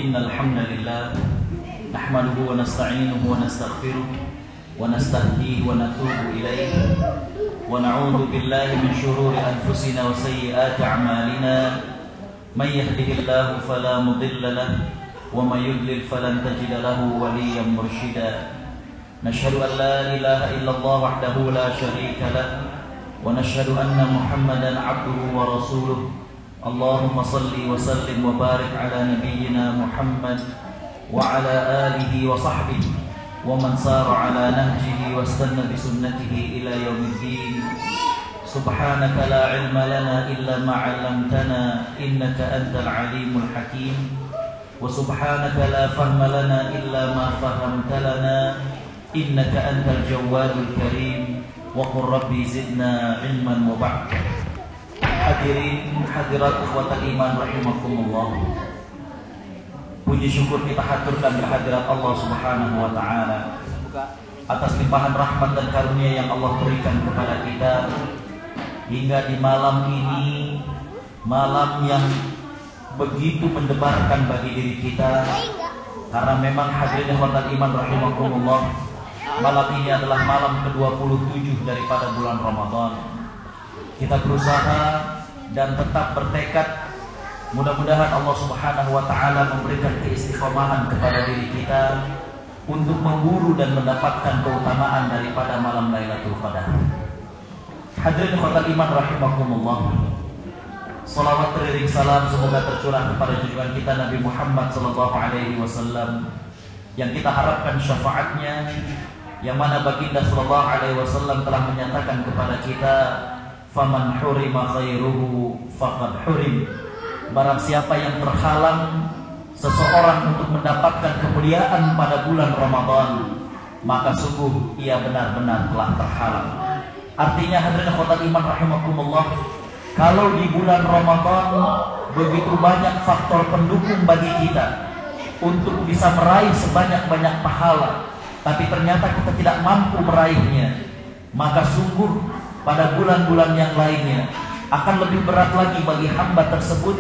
إن الحمد لله نحمده ونستعينه ونستغفره ونستهديه ونتوب إليه ونعوذ بالله من شرور أنفسنا وسيئات أعمالنا من يهده الله فلا مضل له ومن يضلل فلن تجد له وليا مرشدا نشهد أن لا إله إلا الله وحده لا شريك له ونشهد أن محمدا عبده ورسوله اللهم صل وسلم وبارك على نبينا محمد وعلى آله وصحبه ومن سار على نهجه واستنى بسنته إلى يوم الدين سبحانك لا علم لنا إلا ما علمتنا إنك أنت العليم الحكيم وسبحانك لا فهم لنا إلا ما فهمت لنا إنك أنت الجواد الكريم وقل ربي زدنا علما وبعد. Hadirin hadirat ikhwatal iman rahimakumullah. Puji syukur kita haturkan kehadirat Allah Subhanahu wa taala atas limpahan rahmat dan karunia yang Allah berikan kepada kita hingga di malam ini, malam yang begitu mendebarkan bagi diri kita. Karena memang hadirin ikhwatal iman rahimakumullah, malam ini adalah malam ke-27 daripada bulan Ramadan. Kita berusaha dan tetap bertekad, mudah-mudahan Allah Subhanahu wa taala memberikan keistiqomahan kepada diri kita untuk memburu dan mendapatkan keutamaan daripada malam Lailatul Qadar. Hadirin ikhwatal iman rahimakumullah. Salawat teriring salam semoga tercurah kepada junjungan kita Nabi Muhammad sallallahu alaihi wasallam yang kita harapkan syafaatnya, yang mana baginda sallallahu alaihi wasallam telah menyatakan kepada kita, faman hurima khairuhu faqad hurim. Barang siapa yang terhalang seseorang untuk mendapatkan kemuliaan pada bulan Ramadan, maka sungguh ia benar-benar telah terhalang. Artinya hadirin ikhwatal iman rahimakumullah, kalau di bulan Ramadan begitu banyak faktor pendukung bagi kita untuk bisa meraih sebanyak-banyak pahala, tapi ternyata kita tidak mampu meraihnya, maka sungguh pada bulan-bulan yang lainnya akan lebih berat lagi bagi hamba tersebut,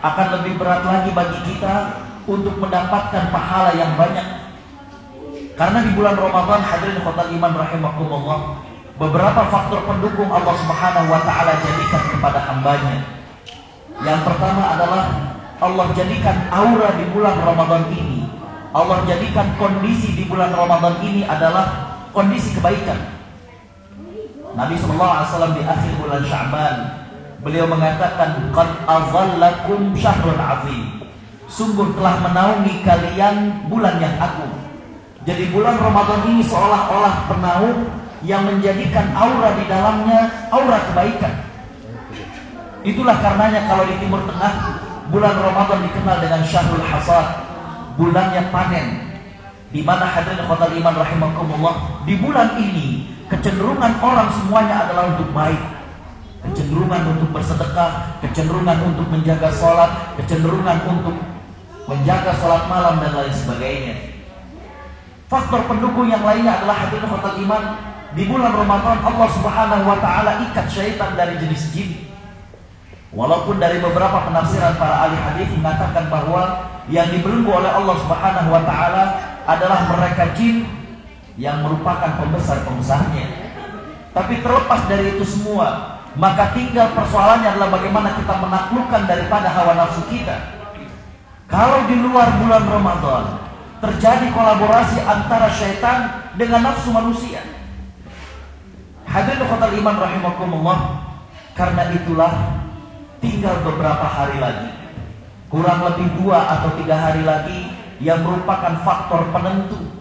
akan lebih berat lagi bagi kita untuk mendapatkan pahala yang banyak. Karena di bulan Ramadan hadirin ikhwatal iman rahimakumullah, beberapa faktor pendukung Allah Subhanahu wa taala jadikan kepada hambanya. Yang pertama adalah Allah jadikan aura di bulan Ramadan ini, Allah jadikan kondisi di bulan Ramadan ini adalah kondisi kebaikan. Nabi SAW di akhir bulan Sya'ban, beliau mengatakan, qad azallakum syahrun azim. Sungguh telah menaungi kalian bulan yang agung. Jadi bulan Ramadan ini seolah-olah penaung yang menjadikan aura di dalamnya aura kebaikan. Itulah karenanya kalau di Timur Tengah bulan Ramadan dikenal dengan syahrul hasad, bulannya panen. Di mana hadirin ikhwatal iman rahimakumullah, di bulan ini kecenderungan orang semuanya adalah untuk baik, kecenderungan untuk bersedekah, kecenderungan untuk menjaga sholat, kecenderungan untuk menjaga sholat malam dan lain sebagainya. Faktor pendukung yang lainnya adalah hadirin ikhwatal iman, di bulan Ramadan Allah Subhanahu wa taala ikat syaitan dari jenis jin. Walaupun dari beberapa penafsiran para ahli hadis mengatakan bahwa yang dibelenggu oleh Allah Subhanahu wa taala adalah mereka jin yang merupakan pembesar-pembesarnya. Tapi terlepas dari itu semua, maka tinggal persoalannya adalah bagaimana kita menaklukkan daripada hawa nafsu kita. Kalau di luar bulan Ramadan terjadi kolaborasi antara syaitan dengan nafsu manusia. Hadirin ikhwatal iman rahimakumullah, karena itulah tinggal beberapa hari lagi, kurang lebih 2 atau 3 hari lagi, yang merupakan faktor penentu.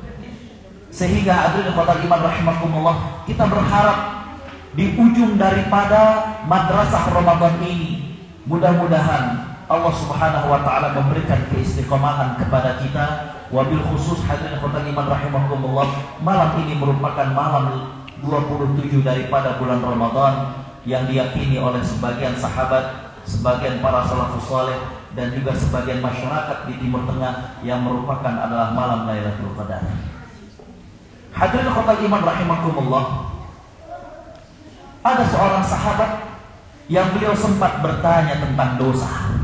Sehingga hadirin ikhwatal iman rahimakumullah, kita berharap di ujung daripada madrasah Ramadan ini, mudah-mudahan Allah Subhanahu wa taala memberikan keistiqomahan kepada kita. Wabil khusus hadirin ikhwatal iman rahimakumullah, malam ini merupakan malam 27 daripada bulan Ramadan yang diyakini oleh sebagian sahabat, sebagian para salafus saleh, dan juga sebagian masyarakat di Timur Tengah yang merupakan adalah malam Lailatul Qadar. Hadirin ikhwatal iman rahimakumullah, ada seorang sahabat yang beliau sempat bertanya tentang dosa.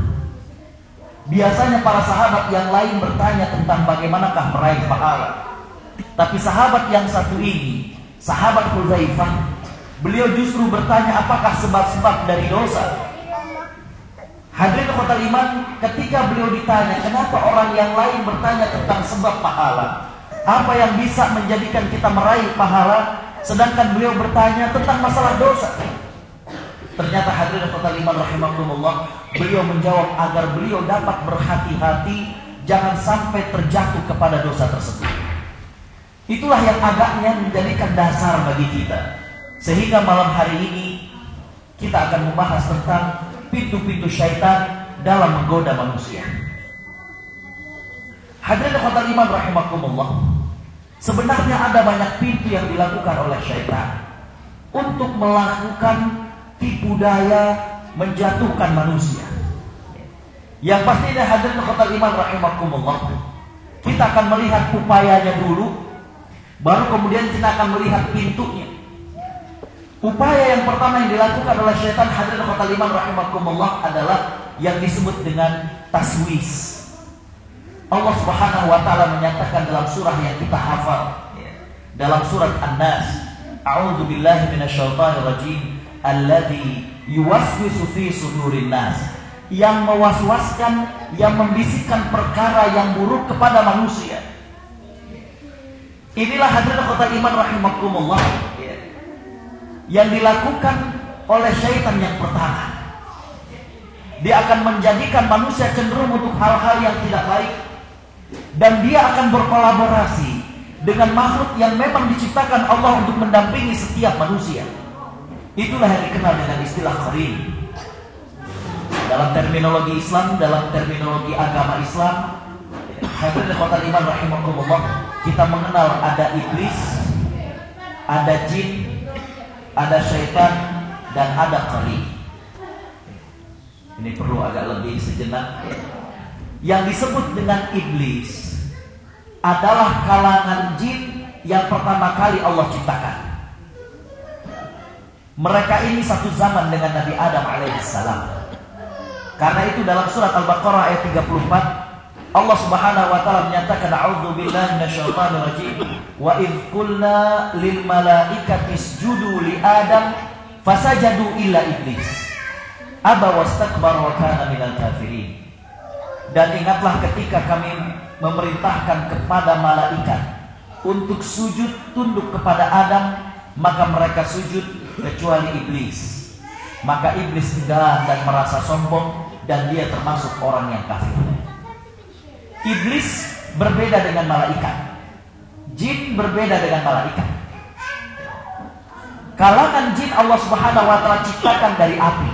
Biasanya para sahabat yang lain bertanya tentang bagaimanakah meraih pahala. Tapi sahabat yang satu ini, sahabat Hudzaifah, beliau justru bertanya apakah sebab-sebab dari dosa. Hadirin ikhwatal iman, ketika beliau ditanya kenapa orang yang lain bertanya tentang sebab pahala, apa yang bisa menjadikan kita meraih pahala, sedangkan beliau bertanya tentang masalah dosa. Ternyata hadirin ikhwatal iman rahimakumullah, beliau menjawab agar beliau dapat berhati-hati jangan sampai terjatuh kepada dosa tersebut. Itulah yang agaknya menjadikan dasar bagi kita. Sehingga malam hari ini kita akan membahas tentang pintu-pintu syaitan dalam menggoda manusia. Hadirin ikhwatal iman rahimakumullah, sebenarnya ada banyak pintu yang dilakukan oleh syaitan untuk melakukan tipu daya menjatuhkan manusia. Yang pastinya hadirin ikhwatal iman rahimakumullah, kita akan melihat upayanya dulu, baru kemudian kita akan melihat pintunya. Upaya yang pertama yang dilakukan oleh syaitan hadirin ikhwatal iman rahimakumullah adalah yang disebut dengan taswis. Allah Subhanahu wa taala menyatakan dalam surah yang kita hafal, dalam surat An-Nas, a'udzu billahi minasyaitonir rajim, alladzi yuwaswisu fi sudurin nas, yang mewaswaskan, yang membisikkan perkara yang buruk kepada manusia. Inilah hadirin ikhwatal iman rahimakumullah yang dilakukan oleh syaitan yang pertama. Dia akan menjadikan manusia cenderung untuk hal-hal yang tidak baik, dan dia akan berkolaborasi dengan makhluk yang memang diciptakan Allah untuk mendampingi setiap manusia. Itulah yang dikenal dengan istilah qarin. Dalam terminologi Islam, dalam terminologi agama Islam, hadirin ikhwatal iman rahimakumullah, kita mengenal ada iblis, ada jin, ada syaitan, dan ada qarin. Ini perlu agak lebih sejenak. Yang disebut dengan iblis adalah kalangan jin yang pertama kali Allah ciptakan. Mereka ini satu zaman dengan Nabi Adam alaihissalam. Karena itu dalam surat Al-Baqarah ayat 34, Allah Subhanahu wa taala menyatakan, a'udzu billahi minasyaitonir rajim, wa idz qulna lil malaikati isjudu li Adam fasajadu illa iblis aba wastakbara wa kana minal kafirin. Dan ingatlah ketika kami memerintahkan kepada malaikat untuk sujud tunduk kepada Adam, maka mereka sujud kecuali iblis. Maka iblis enggan dan merasa sombong, dan dia termasuk orang yang kafir. Iblis berbeda dengan malaikat, jin berbeda dengan malaikat. Kalangan jin Allah Subhanahu wa taala ciptakan dari api,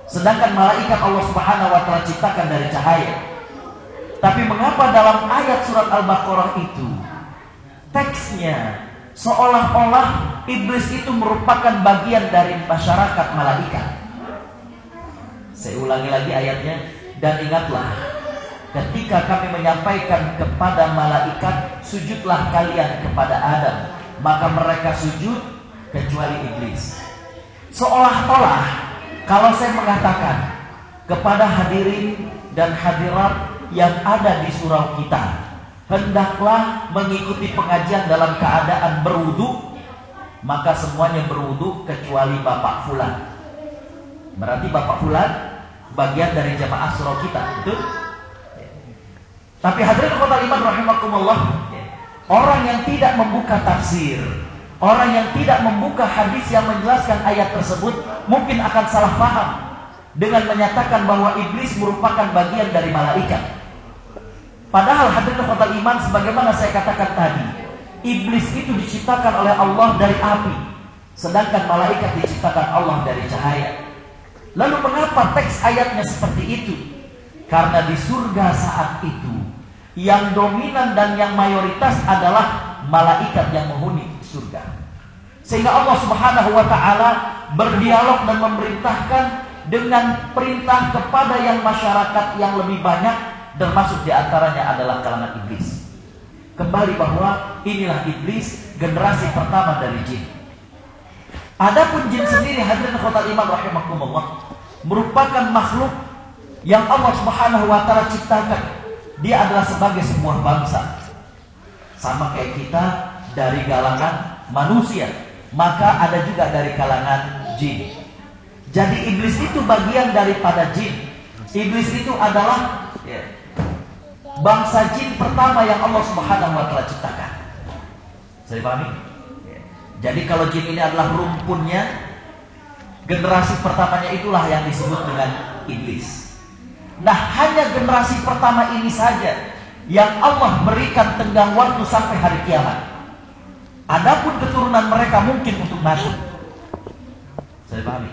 sedangkan malaikat Allah Subhanahu wa taala ciptakan dari cahaya. Tapi mengapa dalam ayat surat Al-Baqarah itu teksnya seolah-olah iblis itu merupakan bagian dari masyarakat malaikat? Saya ulangi lagi ayatnya, dan ingatlah ketika kami menyampaikan kepada malaikat, sujudlah kalian kepada Adam, maka mereka sujud kecuali iblis. Seolah-olah kalau saya mengatakan kepada hadirin dan hadirat yang ada di surau kita, hendaklah mengikuti pengajian dalam keadaan berwudu, maka semuanya berwudu kecuali Bapak Fulan. Berarti Bapak Fulan bagian dari jamaah surau kita, betul? Tapi hadirin ikhwatal iman rahimakumullah, orang yang tidak membuka tafsir, orang yang tidak membuka hadis yang menjelaskan ayat tersebut, mungkin akan salah paham dengan menyatakan bahwa iblis merupakan bagian dari malaikat. Padahal hadirin ikhwatal iman, sebagaimana saya katakan tadi, iblis itu diciptakan oleh Allah dari api, sedangkan malaikat diciptakan Allah dari cahaya. Lalu mengapa teks ayatnya seperti itu? Karena di surga saat itu yang dominan dan yang mayoritas adalah malaikat yang menghuni surga. Sehingga Allah Subhanahu wa taala berdialog dan memerintahkan dengan perintah kepada yang masyarakat yang lebih banyak, termasuk diantaranya adalah kalangan iblis. Kembali bahwa inilah iblis, generasi pertama dari jin. Adapun jin sendiri, hadirin ikhwatal iman rahimakumullah, merupakan makhluk yang Allah Subhanahu wa Ta'ala ciptakan. Dia adalah sebagai sebuah bangsa, sama kayak kita dari kalangan manusia, maka ada juga dari kalangan jin. Jadi iblis itu bagian daripada jin. Iblis itu adalah bangsa jin pertama yang Allah Subhanahu wa Ta'ala ciptakan. Saya pahami? Jadi kalau jin ini adalah rumpunnya, generasi pertamanya itulah yang disebut dengan iblis. Nah, hanya generasi pertama ini saja yang Allah berikan tenggang waktu sampai hari kiamat. Adapun keturunan mereka mungkin untuk mati. Saya pahami?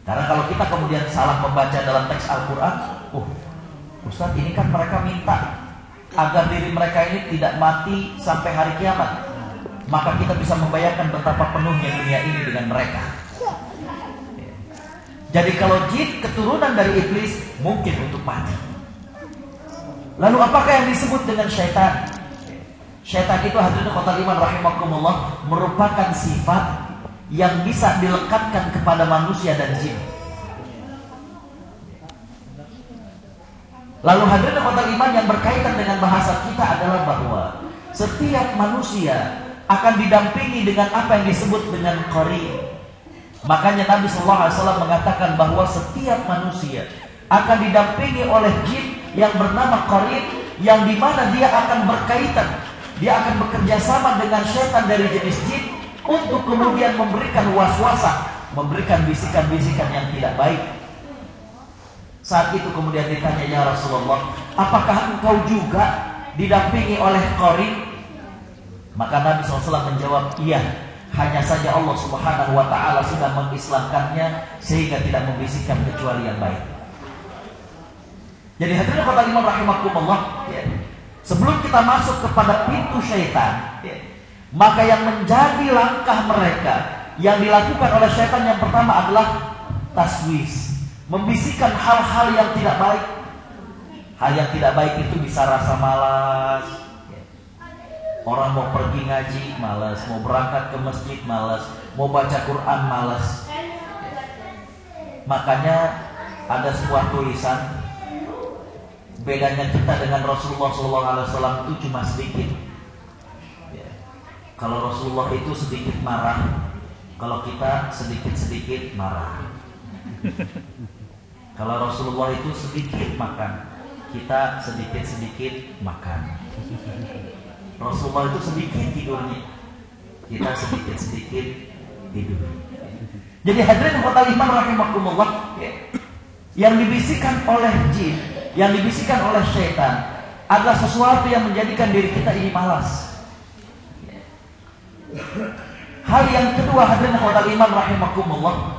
Karena kalau kita kemudian salah membaca dalam teks Al-Quran, Ustaz, ini kan mereka minta agar diri mereka ini tidak mati sampai hari kiamat. Maka kita bisa membayangkan betapa penuhnya dunia ini dengan mereka. Jadi kalau jin keturunan dari iblis mungkin untuk mati. Lalu apakah yang disebut dengan syaitan? Syaitan itu hadirin khotal iman rahimakumullah merupakan sifat yang bisa dilekatkan kepada manusia dan jin. Lalu hadirin khotal iman yang berkaitan dengan bahasa kita adalah bahwa setiap manusia akan didampingi dengan apa yang disebut dengan qarin. Makanya Nabi SAW mengatakan bahwa setiap manusia akan didampingi oleh jin yang bernama qarin, yang dimana dia akan berkaitan, dia akan bekerja sama dengan syaitan dari jenis jin untuk kemudian memberikan was-wasan, memberikan bisikan-bisikan yang tidak baik. Saat itu kemudian ditanya, ya Rasulullah, apakah engkau juga didampingi oleh qarin? Maka Nabi SAW menjawab, iya, hanya saja Allah Subhanahu wa Ta'ala sudah mengislamkannya sehingga tidak membisikkan kecuali yang baik. Jadi hadirin khotal iman rahimakumullah, sebelum kita masuk kepada pintu syaitan, maka yang menjadi langkah mereka yang dilakukan oleh syaitan yang pertama adalah taswis, membisikkan hal-hal yang tidak baik. Hal yang tidak baik itu bisa rasa malas. Orang mau pergi ngaji malas, mau berangkat ke masjid malas, mau baca Quran malas. Makanya ada sebuah tulisan, bedanya kita dengan Rasulullah SAW itu cuma sedikit. Kalau Rasulullah itu sedikit marah, kalau kita sedikit-sedikit marah. Kalau Rasulullah itu sedikit makan, kita sedikit-sedikit makan. Rasulullah itu sedikit tidurnya, kita sedikit-sedikit tidur. Jadi hadirin khotal iman rahimakumullah, yang dibisikkan oleh jin, yang dibisikkan oleh syaitan adalah sesuatu yang menjadikan diri kita ini malas. Hal yang kedua hadirin khotal iman rahimakumullah,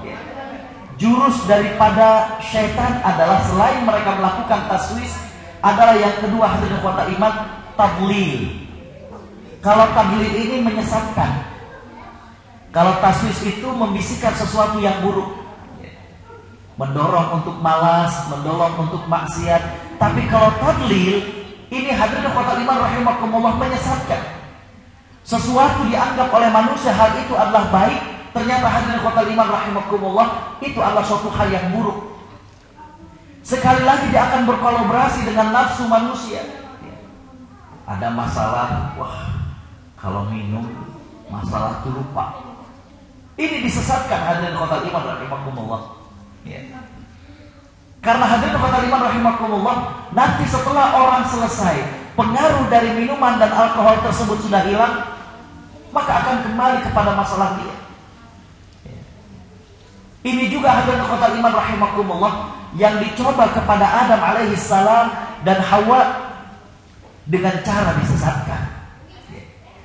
jurus daripada syaitan adalah selain mereka melakukan taswis, adalah yang kedua hadirin khotal iman, tadlil. Kalau tadlil ini menyesatkan, kalau taswis itu membisikkan sesuatu yang buruk, mendorong untuk malas, mendorong untuk maksiat. Tapi kalau tadlil ini hadirin khotal iman rahimakumullah menyesatkan. Sesuatu dianggap oleh manusia hal itu adalah baik, ternyata hadirin khotal iman rahimakumullah itu adalah suatu hal yang buruk. Sekali lagi dia akan berkolaborasi dengan nafsu manusia. Ada masalah, wah kalau minum masalah itu lupa. Ini disesatkan hadirin khotal iman rahimakumullah. Karena hadirin khotal iman rahimakumullah, nanti setelah orang selesai, pengaruh dari minuman dan alkohol tersebut sudah hilang, maka akan kembali kepada masalah dia. Ini juga hadirin khotal iman rahimakumullah yang dicoba kepada Adam alaihissalam dan Hawa dengan cara disesatkan.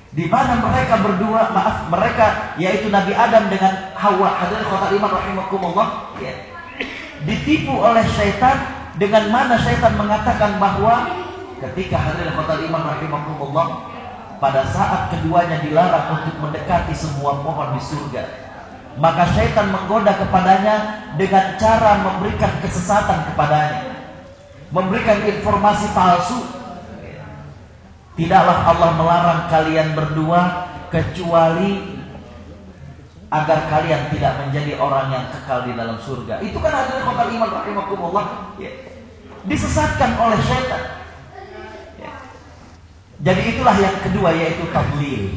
Di mana mereka berdua, mereka yaitu Nabi Adam dengan Hawa, hadirin khotal iman rahimakumullah, ditipu oleh syaitan, dengan mana syaitan mengatakan bahwa ketika hadirin khotal iman rahimakumullah, pada saat keduanya dilarang untuk mendekati semua pohon di surga, maka syaitan menggoda kepadanya dengan cara memberikan kesesatan kepadanya, memberikan informasi palsu. Tidaklah Allah melarang kalian berdua kecuali agar kalian tidak menjadi orang yang kekal di dalam surga. Itu kan hadirin ikhwatal iman rahimakumullah, ya, disesatkan oleh syaitan. Ya. Jadi itulah yang kedua, yaitu tadlil.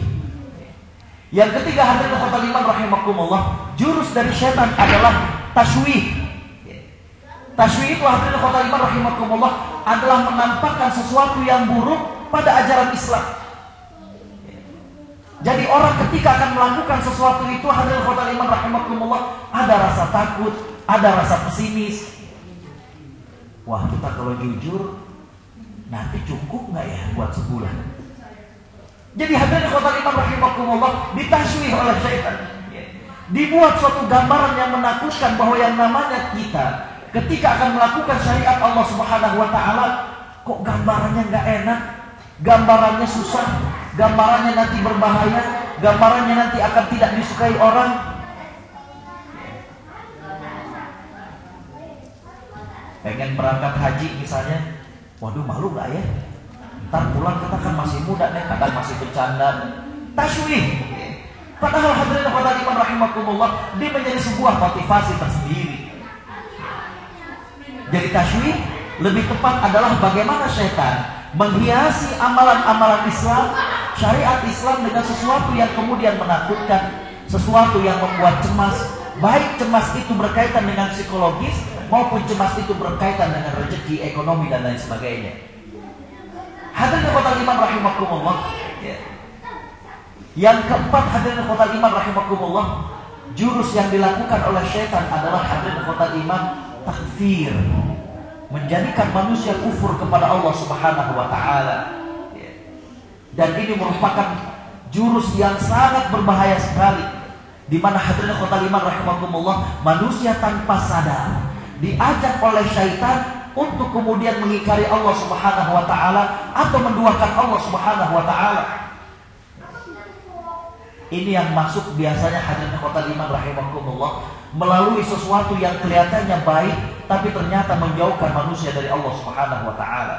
Yang ketiga hadirin ikhwatal iman rahimakumullah, jurus dari syaitan adalah tasywih. Tasywih itu hadirin ikhwatal iman rahimakumullah adalah menampakkan sesuatu yang buruk pada ajaran Islam. Jadi orang ketika akan melakukan sesuatu itu hadirin ikhwatal iman rahimakumullah, ada rasa takut, ada rasa pesimis. Wah, kita kalau jujur nanti cukup nggak ya buat sebulan? Jadi hadirin ikhwatal iman rahimakumullah, ditasywih oleh syaitan. Dibuat suatu gambaran yang menakutkan bahwa yang namanya kita ketika akan melakukan syariat Allah Subhanahu wa taala, kok gambarannya nggak enak, gambarannya susah, gambarannya nanti berbahaya, gambarannya nanti akan tidak disukai orang. Pengen berangkat haji misalnya, waduh malu gak ya? Ntar pulang kita kan masih muda nih, kadang masih bercanda. Tasywih. Padahal hadirin ikhwatal iman rahimakumullah, dia menjadi sebuah motivasi tersendiri. Jadi tasywih lebih tepat adalah bagaimana syaitan menghiasi amalan-amalan Islam, syariat Islam dengan sesuatu yang kemudian menakutkan, sesuatu yang membuat cemas. Baik cemas itu berkaitan dengan psikologis maupun cemas itu berkaitan dengan rezeki, ekonomi dan lain sebagainya. Hadirin ikhwatal iman rahimakumullah. Yang keempat hadirin ikhwatal iman rahimakumullah, jurus yang dilakukan oleh syaitan adalah hadirin ikhwatal iman takfir, menjadikan manusia kufur kepada Allah Subhanahu wa taala. Dan ini merupakan jurus yang sangat berbahaya sekali, di mana hadirin ikhwatal iman rahimakumullah, manusia tanpa sadar diajak oleh syaitan untuk kemudian mengingkari Allah Subhanahu wa taala atau menduakan Allah Subhanahu wa taala. Ini yang masuk biasanya hadirin ikhwatal iman rahimakumullah melalui sesuatu yang kelihatannya baik tapi ternyata menjauhkan manusia dari Allah Subhanahu wa taala.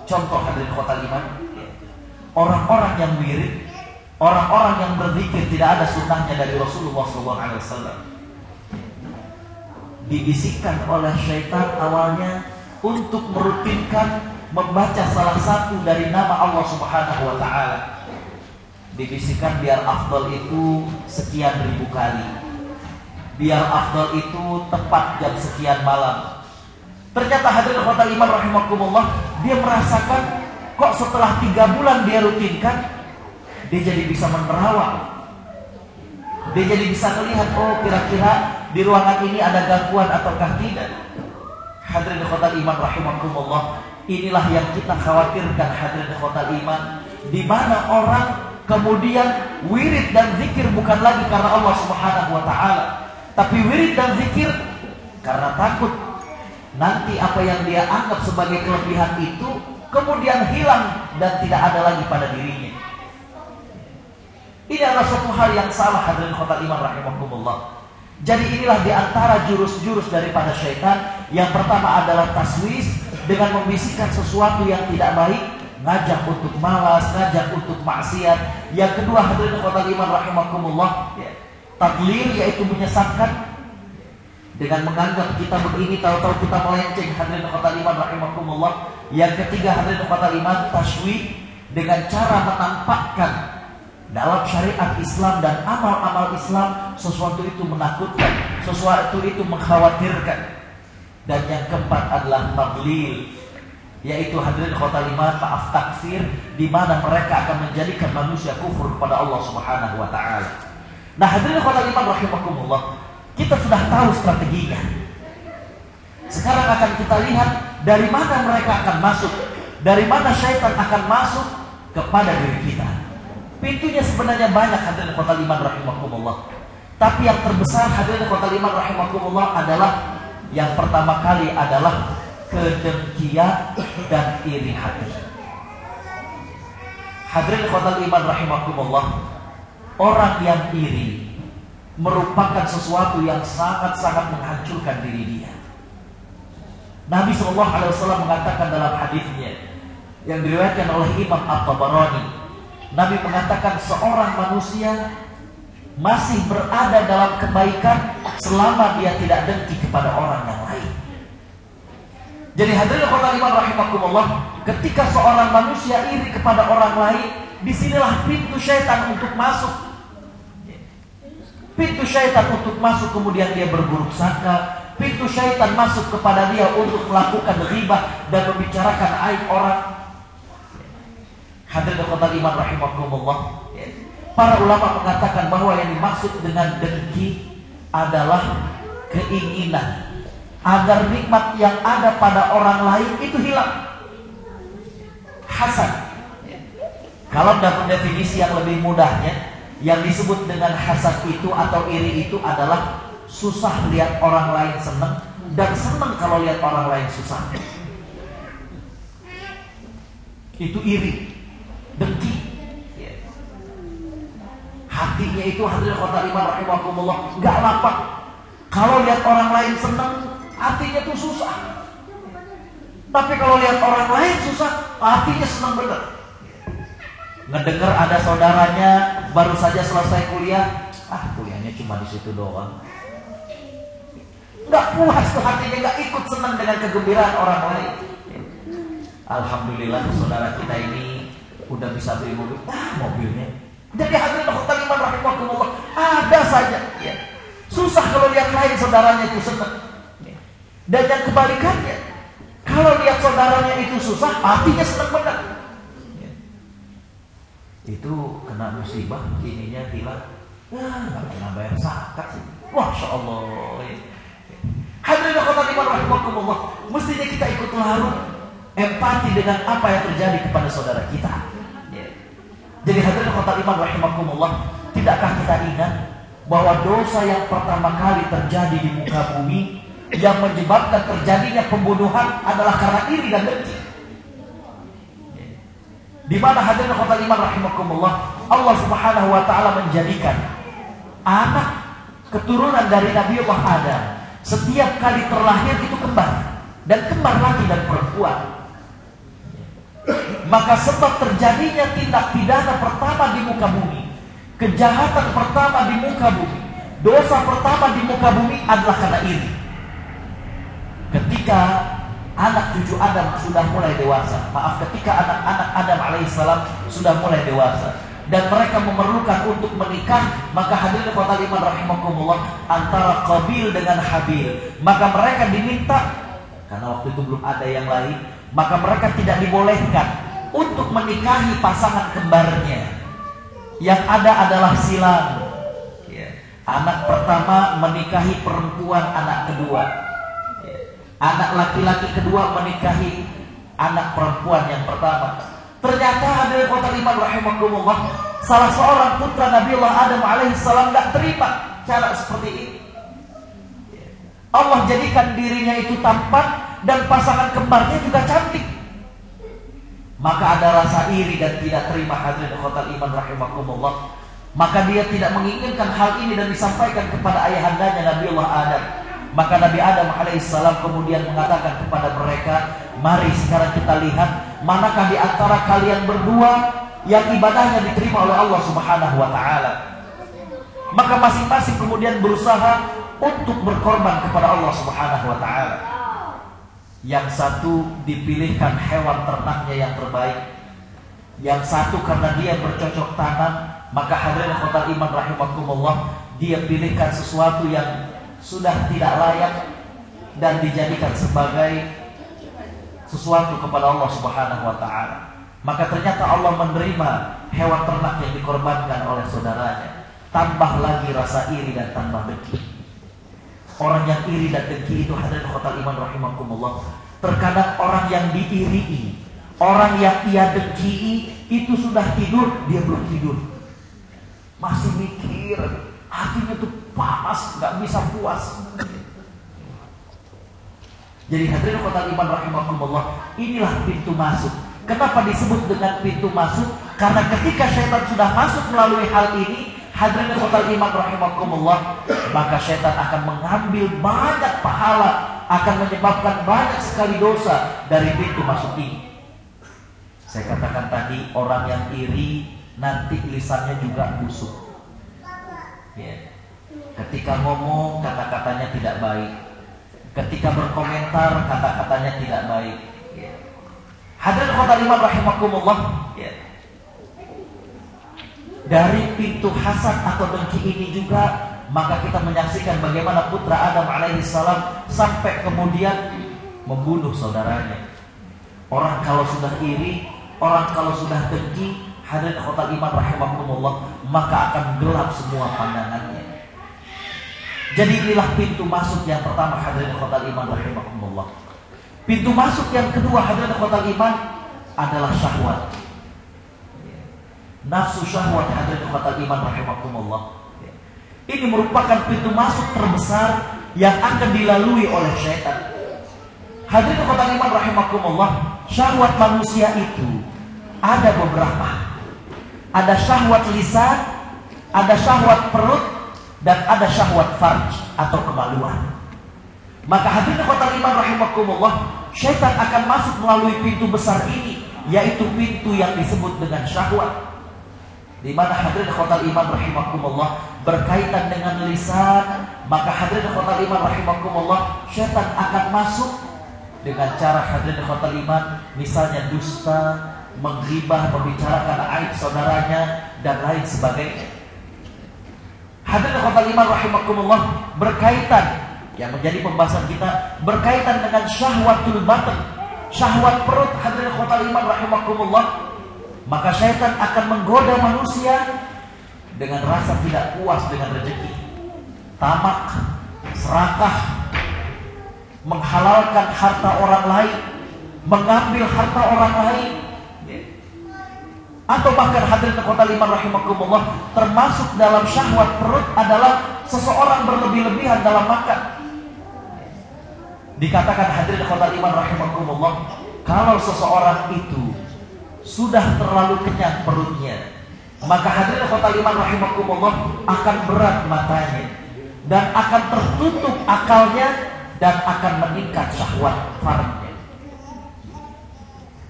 Contoh hadirin ikhwatal iman, orang-orang yang wirid, orang-orang yang berzikir tidak ada sunnahnya dari Rasulullah SAW. Dibisikkan oleh syaitan awalnya untuk merutinkan membaca salah satu dari nama Allah Subhanahu wa taala. Dibisikkan biar afdal itu sekian ribu kali, biar afdal itu tepat jam sekian malam. Ternyata hadirin ikhwatal iman rahimakumullah, dia merasakan kok setelah 3 bulan dia rutinkan, dia jadi bisa menerawang. Dia jadi bisa melihat, oh kira-kira di ruangan ini ada gangguan ataukah tidak. Hadirin ikhwatal iman rahimakumullah, inilah yang kita khawatirkan hadirin ikhwatal iman, di mana orang kemudian wirid dan zikir bukan lagi karena Allah Subhanahu wa taala, tapi wirid dan zikir karena takut nanti apa yang dia anggap sebagai kelebihan itu kemudian hilang dan tidak ada lagi pada dirinya. Ini adalah suatu hal yang salah hadirin ikhwatal iman rahimakumullah. Jadi inilah diantara jurus-jurus daripada syaitan. Yang pertama adalah taswis, dengan membisikkan sesuatu yang tidak baik, ngajak untuk malas, ngajak untuk maksiat. Yang kedua hadirin ikhwatal iman rahimakumullah, tadlil, yaitu menyesatkan dengan menganggap kita begini, tahu-tahu kita melenceng hadirin ikhwatal iman rahimakumullah. Yang ketiga hadirin ikhwatal iman, tasywi, dengan cara menampakkan dalam syariat Islam dan amal-amal Islam sesuatu itu menakutkan, sesuatu itu mengkhawatirkan. Dan yang keempat adalah tadlil, yaitu hadirin ikhwatal iman, maaf, takfir, di mana mereka akan menjadikan manusia kufur kepada Allah Subhanahu wa taala. Nah, hadirin ikhwatal iman rahimakumullah, kita sudah tahu strateginya. Sekarang akan kita lihat dari mana mereka akan masuk, dari mana syaitan akan masuk kepada diri kita. Pintunya sebenarnya banyak hadirin ikhwatal iman rahimakumullah. Tapi yang terbesar hadirin ikhwatal iman rahimakumullah adalah yang pertama kali adalah kedengkian dan iri hati. Hadirin ikhwatal iman rahimakumullah, orang yang iri merupakan sesuatu yang sangat-sangat menghancurkan diri dia. Nabi SAW mengatakan dalam hadisnya yang diriwayatkan oleh Imam At-Tabarani, Nabi mengatakan seorang manusia masih berada dalam kebaikan selama dia tidak dengki kepada orang yang lain. Jadi hadirin khotbah iman rahimakumullah, ketika seorang manusia iri kepada orang lain, disinilah pintu syaitan untuk masuk. Pintu syaitan untuk masuk, kemudian dia berburuk sangka. Pintu syaitan masuk kepada dia untuk melakukan ghibah dan membicarakan aib orang. Hadirin khotbah iman rahimakumullah, para ulama mengatakan bahwa yang dimaksud dengan dengki adalah keinginan agar nikmat yang ada pada orang lain itu hilang. Hasad. Kalau dalam definisi yang lebih mudahnya, yang disebut dengan hasad itu atau iri itu adalah susah lihat orang lain senang dan senang kalau lihat orang lain susah. Itu iri, dengki. Hatinya itu hadirin khotbah iman rahimakumullah enggak lapang. Kalau lihat orang lain senang, hatinya tuh susah. Tapi kalau lihat orang lain susah, hatinya senang bener. Ngedengar ada saudaranya baru saja selesai kuliah, kuliahnya cuma di situ doang. Nggak puas tuh hatinya, nggak ikut senang dengan kegembiraan orang lain. Alhamdulillah saudara kita ini udah bisa beli mobil, mobilnya. Jadi hadirin khotbah iman rahimakumullah, ada saja ya. Susah kalau lihat lain saudaranya itu senang. Dan yang kebalikannya, kalau lihat saudaranya itu susah, hatinya senang benar. Itu kena musibah, ininya hilang, nggak pernah bayar zakat sih. Masya Allah. Hadirin khotbah iman rahimakumullah, mestinya kita ikut larut empati dengan apa yang terjadi kepada saudara kita. Jadi hadirin khotbah iman rahimakumullah, tidakkah kita ingat bahwa dosa yang pertama kali terjadi di muka bumi yang menyebabkan terjadinya pembunuhan adalah karena iri dan dengki. Di mana hadirin khotbah iman rahimakumullah, Allah Subhanahu wa taala menjadikan anak keturunan dari Nabiullah Adam setiap kali terlahir itu kembar, dan kembar laki dan perempuan. Maka sebab terjadinya tindak pidana pertama di muka bumi, kejahatan pertama di muka bumi, dosa pertama di muka bumi adalah karena iri. Ketika anak cucu Adam sudah mulai dewasa, ketika anak-anak Adam alaihissalam sudah mulai dewasa dan mereka memerlukan untuk menikah, maka hadirin khotbah iman rahimakumullah, antara Qabil dengan Habil, maka mereka diminta, karena waktu itu belum ada yang lain, maka mereka tidak dibolehkan untuk menikahi pasangan kembarnya. Yang ada adalah silang. Anak pertama menikahi perempuan anak kedua, anak laki-laki kedua menikahi anak perempuan yang pertama. Ternyata hadirin khotbah iman rahimakumullah, salah seorang putra Nabiullah Adam alaihissalam gak terima cara seperti ini. Allah jadikan dirinya itu tampan dan pasangan kembarnya juga cantik. Maka ada rasa iri dan tidak terima hadirin khotbah iman rahimakumullah. Maka dia tidak menginginkan hal ini dan disampaikan kepada ayahandanya Nabiullah Adam. Maka Nabi Adam alaihissalam kemudian mengatakan kepada mereka, mari sekarang kita lihat manakah di antara kalian berdua yang ibadahnya diterima oleh Allah Subhanahu wa taala. Maka masing-masing kemudian berusaha untuk berkorban kepada Allah Subhanahu wa taala. Yang satu dipilihkan hewan ternaknya yang terbaik, yang satu karena dia bercocok tanam, maka hadirin khotbah iman rahimakumullah, dia pilihkan sesuatu yang sudah tidak layak dan dijadikan sebagai sesuatu kepada Allah Subhanahu wa taala. Maka ternyata Allah menerima hewan ternak yang dikorbankan oleh saudaranya. Tambah lagi rasa iri dan tambah dengki. Orang yang iri dan dengki itu hadirin khotbah iman rahimakumullah, terkadang orang yang diirii, orang yang ia dengki itu sudah tidur, dia belum tidur, masih mikir, hatinya tuh panas, gak bisa puas. Jadi hadirin khotbah iman rahimakumullah, inilah pintu masuk. Kenapa disebut dengan pintu masuk? Karena ketika syaitan sudah masuk melalui hal ini, hadirin khotbah iman rahimakumullah, maka syaitan akan mengambil banyak pahala, akan menyebabkan banyak sekali dosa dari pintu masuk ini. Saya katakan tadi, orang yang iri nanti lisannya juga busuk. Ya. Ketika ngomong kata-katanya tidak baik, ketika berkomentar kata-katanya tidak baik. Ya. Hadirin khotbah iman rahimakumullah. Ya. Dari pintu hasad atau dengki ini juga maka kita menyaksikan bagaimana putra Adam alaihissalam sampai kemudian membunuh saudaranya. Orang kalau sudah iri, orang kalau sudah dengki, hadirin khotbah iman rahimakumullah, maka akan gelap semua pandangannya. Jadi inilah pintu masuk yang pertama, hadirin khotbah iman rahimakumullah. Pintu masuk yang kedua, hadirin khotbah iman, adalah syahwat. Nafsu syahwat, hadirin khotbah iman rahimakumullah. Ini merupakan pintu masuk terbesar yang akan dilalui oleh syaitan. Hadirin khotbah iman rahimakumullah, syahwat manusia itu ada beberapa. Ada syahwat lisan, ada syahwat perut, dan ada syahwat farj atau kemaluan. Maka hadirin khotbah iman rahimakumullah, syaitan akan masuk melalui pintu besar ini, yaitu pintu yang disebut dengan syahwat. Di mana hadirin khotbah iman rahimakumullah berkaitan dengan lisan, maka hadirin khotbah iman rahimakumullah, syaitan akan masuk dengan cara hadirin khotbah iman, misalnya dusta, menghibah, membicarakan aib saudaranya dan lain sebagainya. Hadirin khotbah iman rahimakumullah, berkaitan yang menjadi pembahasan kita berkaitan dengan syahwatul batin, syahwat perut. Hadirin khotbah iman rahimakumullah, maka syaitan akan menggoda manusia dengan rasa tidak puas dengan rezeki, tamak, serakah, menghalalkan harta orang lain, mengambil harta orang lain, atau bahkan hadirin khotbah iman rahimakumullah, termasuk dalam syahwat perut adalah seseorang berlebih-lebihan dalam makan. Dikatakan hadirin khotbah iman rahimakumullah, kalau seseorang itu sudah terlalu kenyang perutnya, maka hadirin khotbah iman rahimakumullah akan berat matanya dan akan tertutup akalnya dan akan meningkat syahwat farjnya.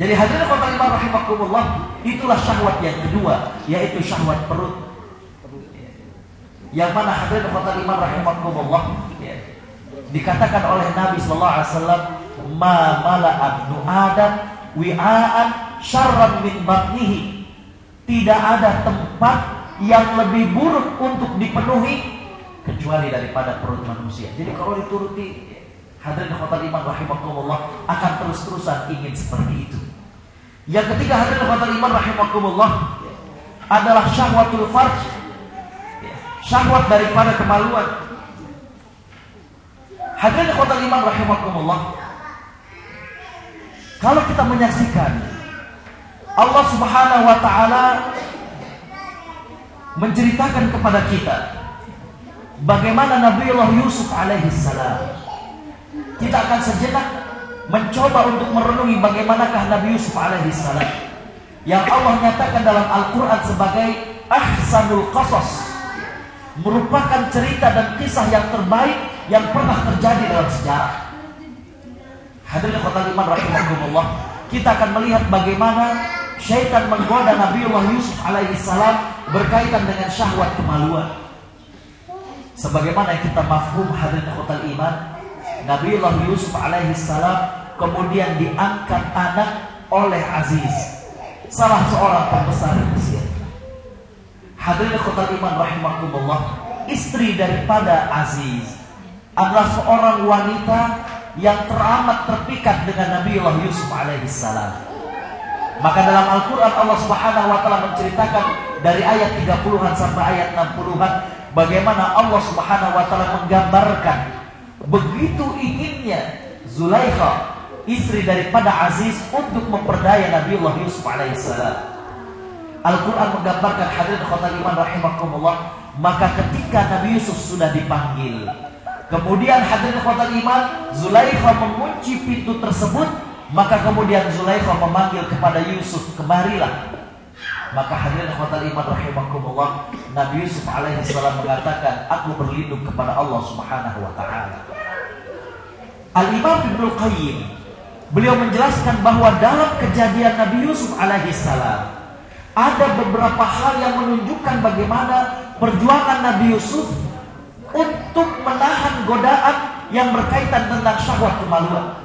Jadi hadirin khotbah iman rahimakumullah, itulah syahwat yang kedua, yaitu syahwat perut. Yang mana hadirin khotbah iman rahimakumullah, dikatakan oleh Nabi sallallahu alaihi wasallam, ma mala'a ibnu Adam wi'aan syarran min batnihi. Tidak ada tempat yang lebih buruk untuk dipenuhi kecuali daripada perut manusia. Jadi kalau dituruti, hadirin khotbah iman rahimakumullah, akan terus-terusan ingin seperti itu. Yang ketiga, hadirin khotbah iman rahimakumullah, adalah syahwatul farj, syahwat daripada kemaluan. Hadirin khotbah iman rahimakumullah, kalau kita menyaksikan Allah Subhanahu wa ta'ala menceritakan kepada kita bagaimana Nabiullah Yusuf alaihissalam, kita akan sejenak mencoba untuk merenungi bagaimanakah Nabi Yusuf alaihissalam yang Allah nyatakan dalam Al-Quran sebagai ahsanul qasas, merupakan cerita dan kisah yang terbaik yang pernah terjadi dalam sejarah. Hadirin khotbah iman rahimakumullah, kita akan melihat bagaimana syaitan menggoda Nabiullah Yusuf alaihissalam berkaitan dengan syahwat kemaluan. Sebagaimana yang kita mafhum, hadirin khotbah iman, Nabiullah Yusuf alaihissalam kemudian diangkat anak oleh Aziz, salah seorang pembesar Mesir. Hadirin khotbah iman rahimakumullah, istri daripada Aziz adalah seorang wanita yang teramat terpikat dengan Nabiullah Yusuf alaihissalam. Maka dalam Al-Quran Allah Subhanahu wa ta'ala menceritakan dari ayat 30-an sampai ayat 60-an bagaimana Allah Subhanahu wa ta'ala menggambarkan begitu inginnya Zulaikha, istri daripada Aziz, untuk memperdaya Nabiullah Yusuf alaihissalam. Al-Quran menggambarkan, hadirin khotbah iman rahimakumullah, maka ketika Nabi Yusuf sudah dipanggil, kemudian hadirin khotbah iman, Zulaikha mengunci pintu tersebut, maka kemudian Zulaikha memanggil kepada Yusuf, kemarilah. Maka hadirin khotbah iman rahimakumullah, Nabi Yusuf alaihissalam mengatakan, aku berlindung kepada Allah Subhanahu wa ta'ala. Al-Imam Ibnu Qayyim, beliau menjelaskan bahwa dalam kejadian Nabi Yusuf alaihissalam ada beberapa hal yang menunjukkan bagaimana perjuangan Nabi Yusuf untuk menahan godaan yang berkaitan tentang syahwat kemaluan.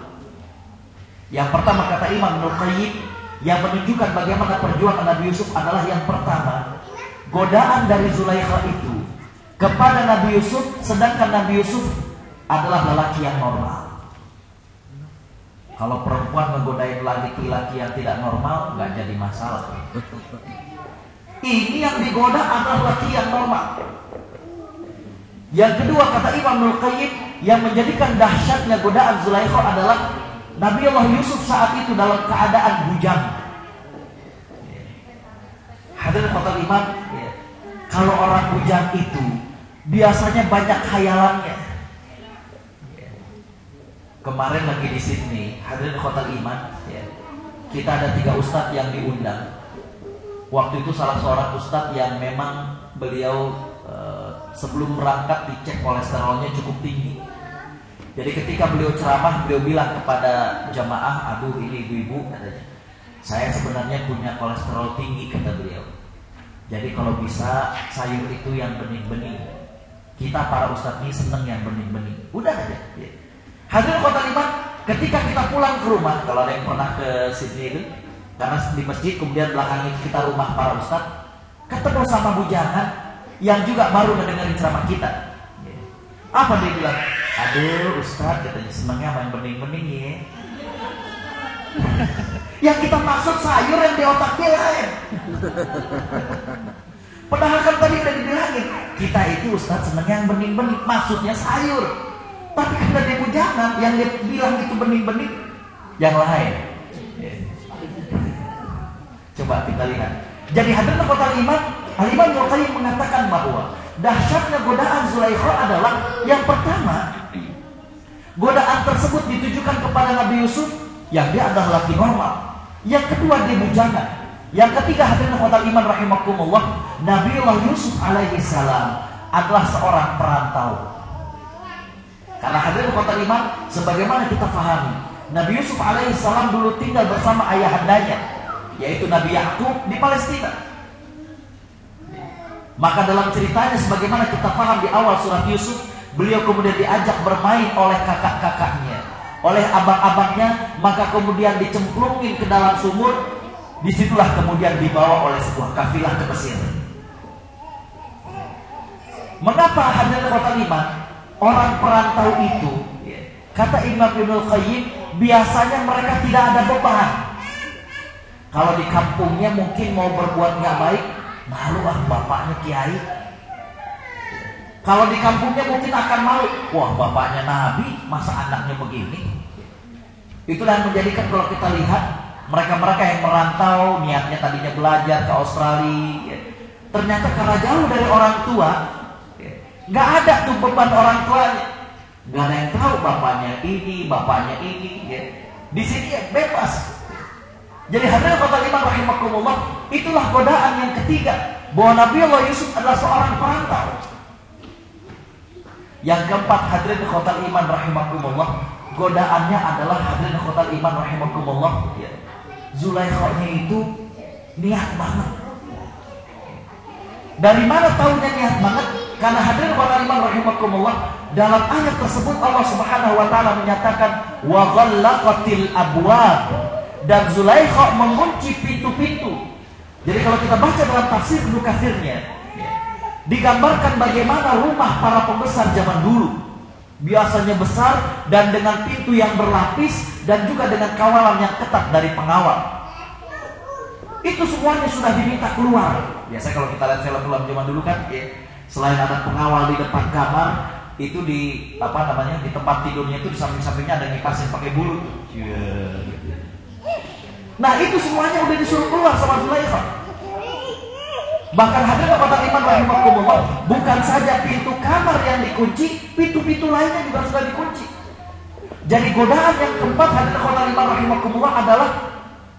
Yang pertama kata Imam Ibnul Qayyim yang menunjukkan bagaimana perjuangan Nabi Yusuf adalah yang pertama, godaan dari Zulaikha itu kepada Nabi Yusuf, sedangkan Nabi Yusuf adalah lelaki yang normal. Kalau perempuan menggodain laki-laki yang tidak normal, nggak jadi masalah. Ini yang digoda adalah laki yang normal. Yang kedua kata Imam Ibnul Qayyim yang menjadikan dahsyatnya godaan Zulaikha adalah Nabi Allah Yusuf saat itu dalam keadaan bujang. Hadirin khotul iman, kalau orang bujang itu biasanya banyak khayalannya. Kemarin lagi di Sydney, hadirin khotul iman, kita ada 3 ustadz yang diundang. Waktu itu salah seorang ustadz yang memang beliau sebelum berangkat dicek kolesterolnya cukup tinggi. Jadi ketika beliau ceramah, beliau bilang kepada jamaah, aduh ini ibu-ibu, katanya, saya sebenarnya punya kolesterol tinggi, kata beliau. Jadi kalau bisa sayur itu yang bening-bening. Kita para ustadz ini seneng yang bening-bening. Udah aja. Hadirin khotul iman, ketika kita pulang ke rumah, kalau ada yang pernah ke Sydney itu, karena di masjid kemudian belakangnya kita rumah para ustadz, ketemu sama bujangan yang juga baru mendengarin ceramah kita. Apa dia bilang? Aduh Ustaz, katanya senangnya main bening-bening ya. Yang kita maksud sayur yang di otak dia lain. Padahal kan tadi udah dibilangin, kita itu Ustaz senangnya yang bening-bening, maksudnya sayur. Tapi karena dia bujangan, yang dia bilang itu bening-bening, yang lain. Coba kita lihat. Jadi hadirin khotul iman, Al-Imam Ibnul Qayyim mengatakan bahwa dahsyatnya godaan Zulaikha adalah yang pertama, godaan tersebut ditujukan kepada Nabi Yusuf yang dia adalah laki normal. Yang kedua dia bujangan. Yang ketiga hadirin khotul iman rahimakumullah, Nabiullah Yusuf alaihi salam adalah seorang perantau. Karena hadirin khotul iman, sebagaimana kita pahami, Nabi Yusuf alaihi salam dulu tinggal bersama ayahandanya, yaitu Nabi Yakub di Palestina. Maka dalam ceritanya sebagaimana kita paham di awal surat Yusuf, beliau kemudian diajak bermain oleh kakak-kakaknya, oleh abang-abangnya, maka kemudian dicemplungin ke dalam sumur. Disitulah kemudian dibawa oleh sebuah kafilah ke Mesir. Mengapa hadirin khotul iman, orang perantau itu, kata Imam Ibnul Qayyim, biasanya mereka tidak ada beban. Kalau di kampungnya mungkin mau berbuat nggak baik, malu bapaknya kiai. Kalau di kampungnya mungkin akan malu, wah bapaknya nabi, masa anaknya begini. Itulah yang menjadikan kalau kita lihat mereka-mereka yang merantau, niatnya tadinya belajar ke Australia, ternyata karena jauh dari orang tua, nggak ada tuh beban orang tuanya, nggak ada yang tahu bapaknya ini. Di sini ya bebas. Jadi hadirin khotul iman rahimakumullah, itulah godaan yang ketiga, bahwa Nabiullah Yusuf adalah seorang perantau. Yang keempat hadirin khotul iman rahimakumullah, godaannya adalah hadirin khotul iman rahimakumullah, Zulaikha-nya itu niat banget. Dari mana tahunya niat banget? Karena hadirin khotul iman rahimakumullah, dalam ayat tersebut Allah Subhanahu wa taala menyatakan wa ghallaqatil abwab, dan Zulaikha mengunci pintu-pintu. Jadi kalau kita baca dalam tafsir Ibnu Katsirnya, digambarkan bagaimana rumah para pembesar zaman dulu biasanya besar dan dengan pintu yang berlapis dan juga dengan kawalan yang ketat dari pengawal. Itu semuanya sudah diminta keluar. Biasa kalau kita lihat film-film zaman dulu kan, selain ada pengawal di depan kamar, itu di di tempat tidurnya itu di samping-sampingnya ada ngipasin pakai bulu. Nah itu semuanya udah disuruh keluar sama Zulaikha. Bahkan hadirin khotul iman rahimakumullah, bukan saja pintu kamar yang dikunci, pintu-pintu lainnya juga sudah dikunci. Jadi godaan yang keempat hadirin khotul iman rahimakumullah adalah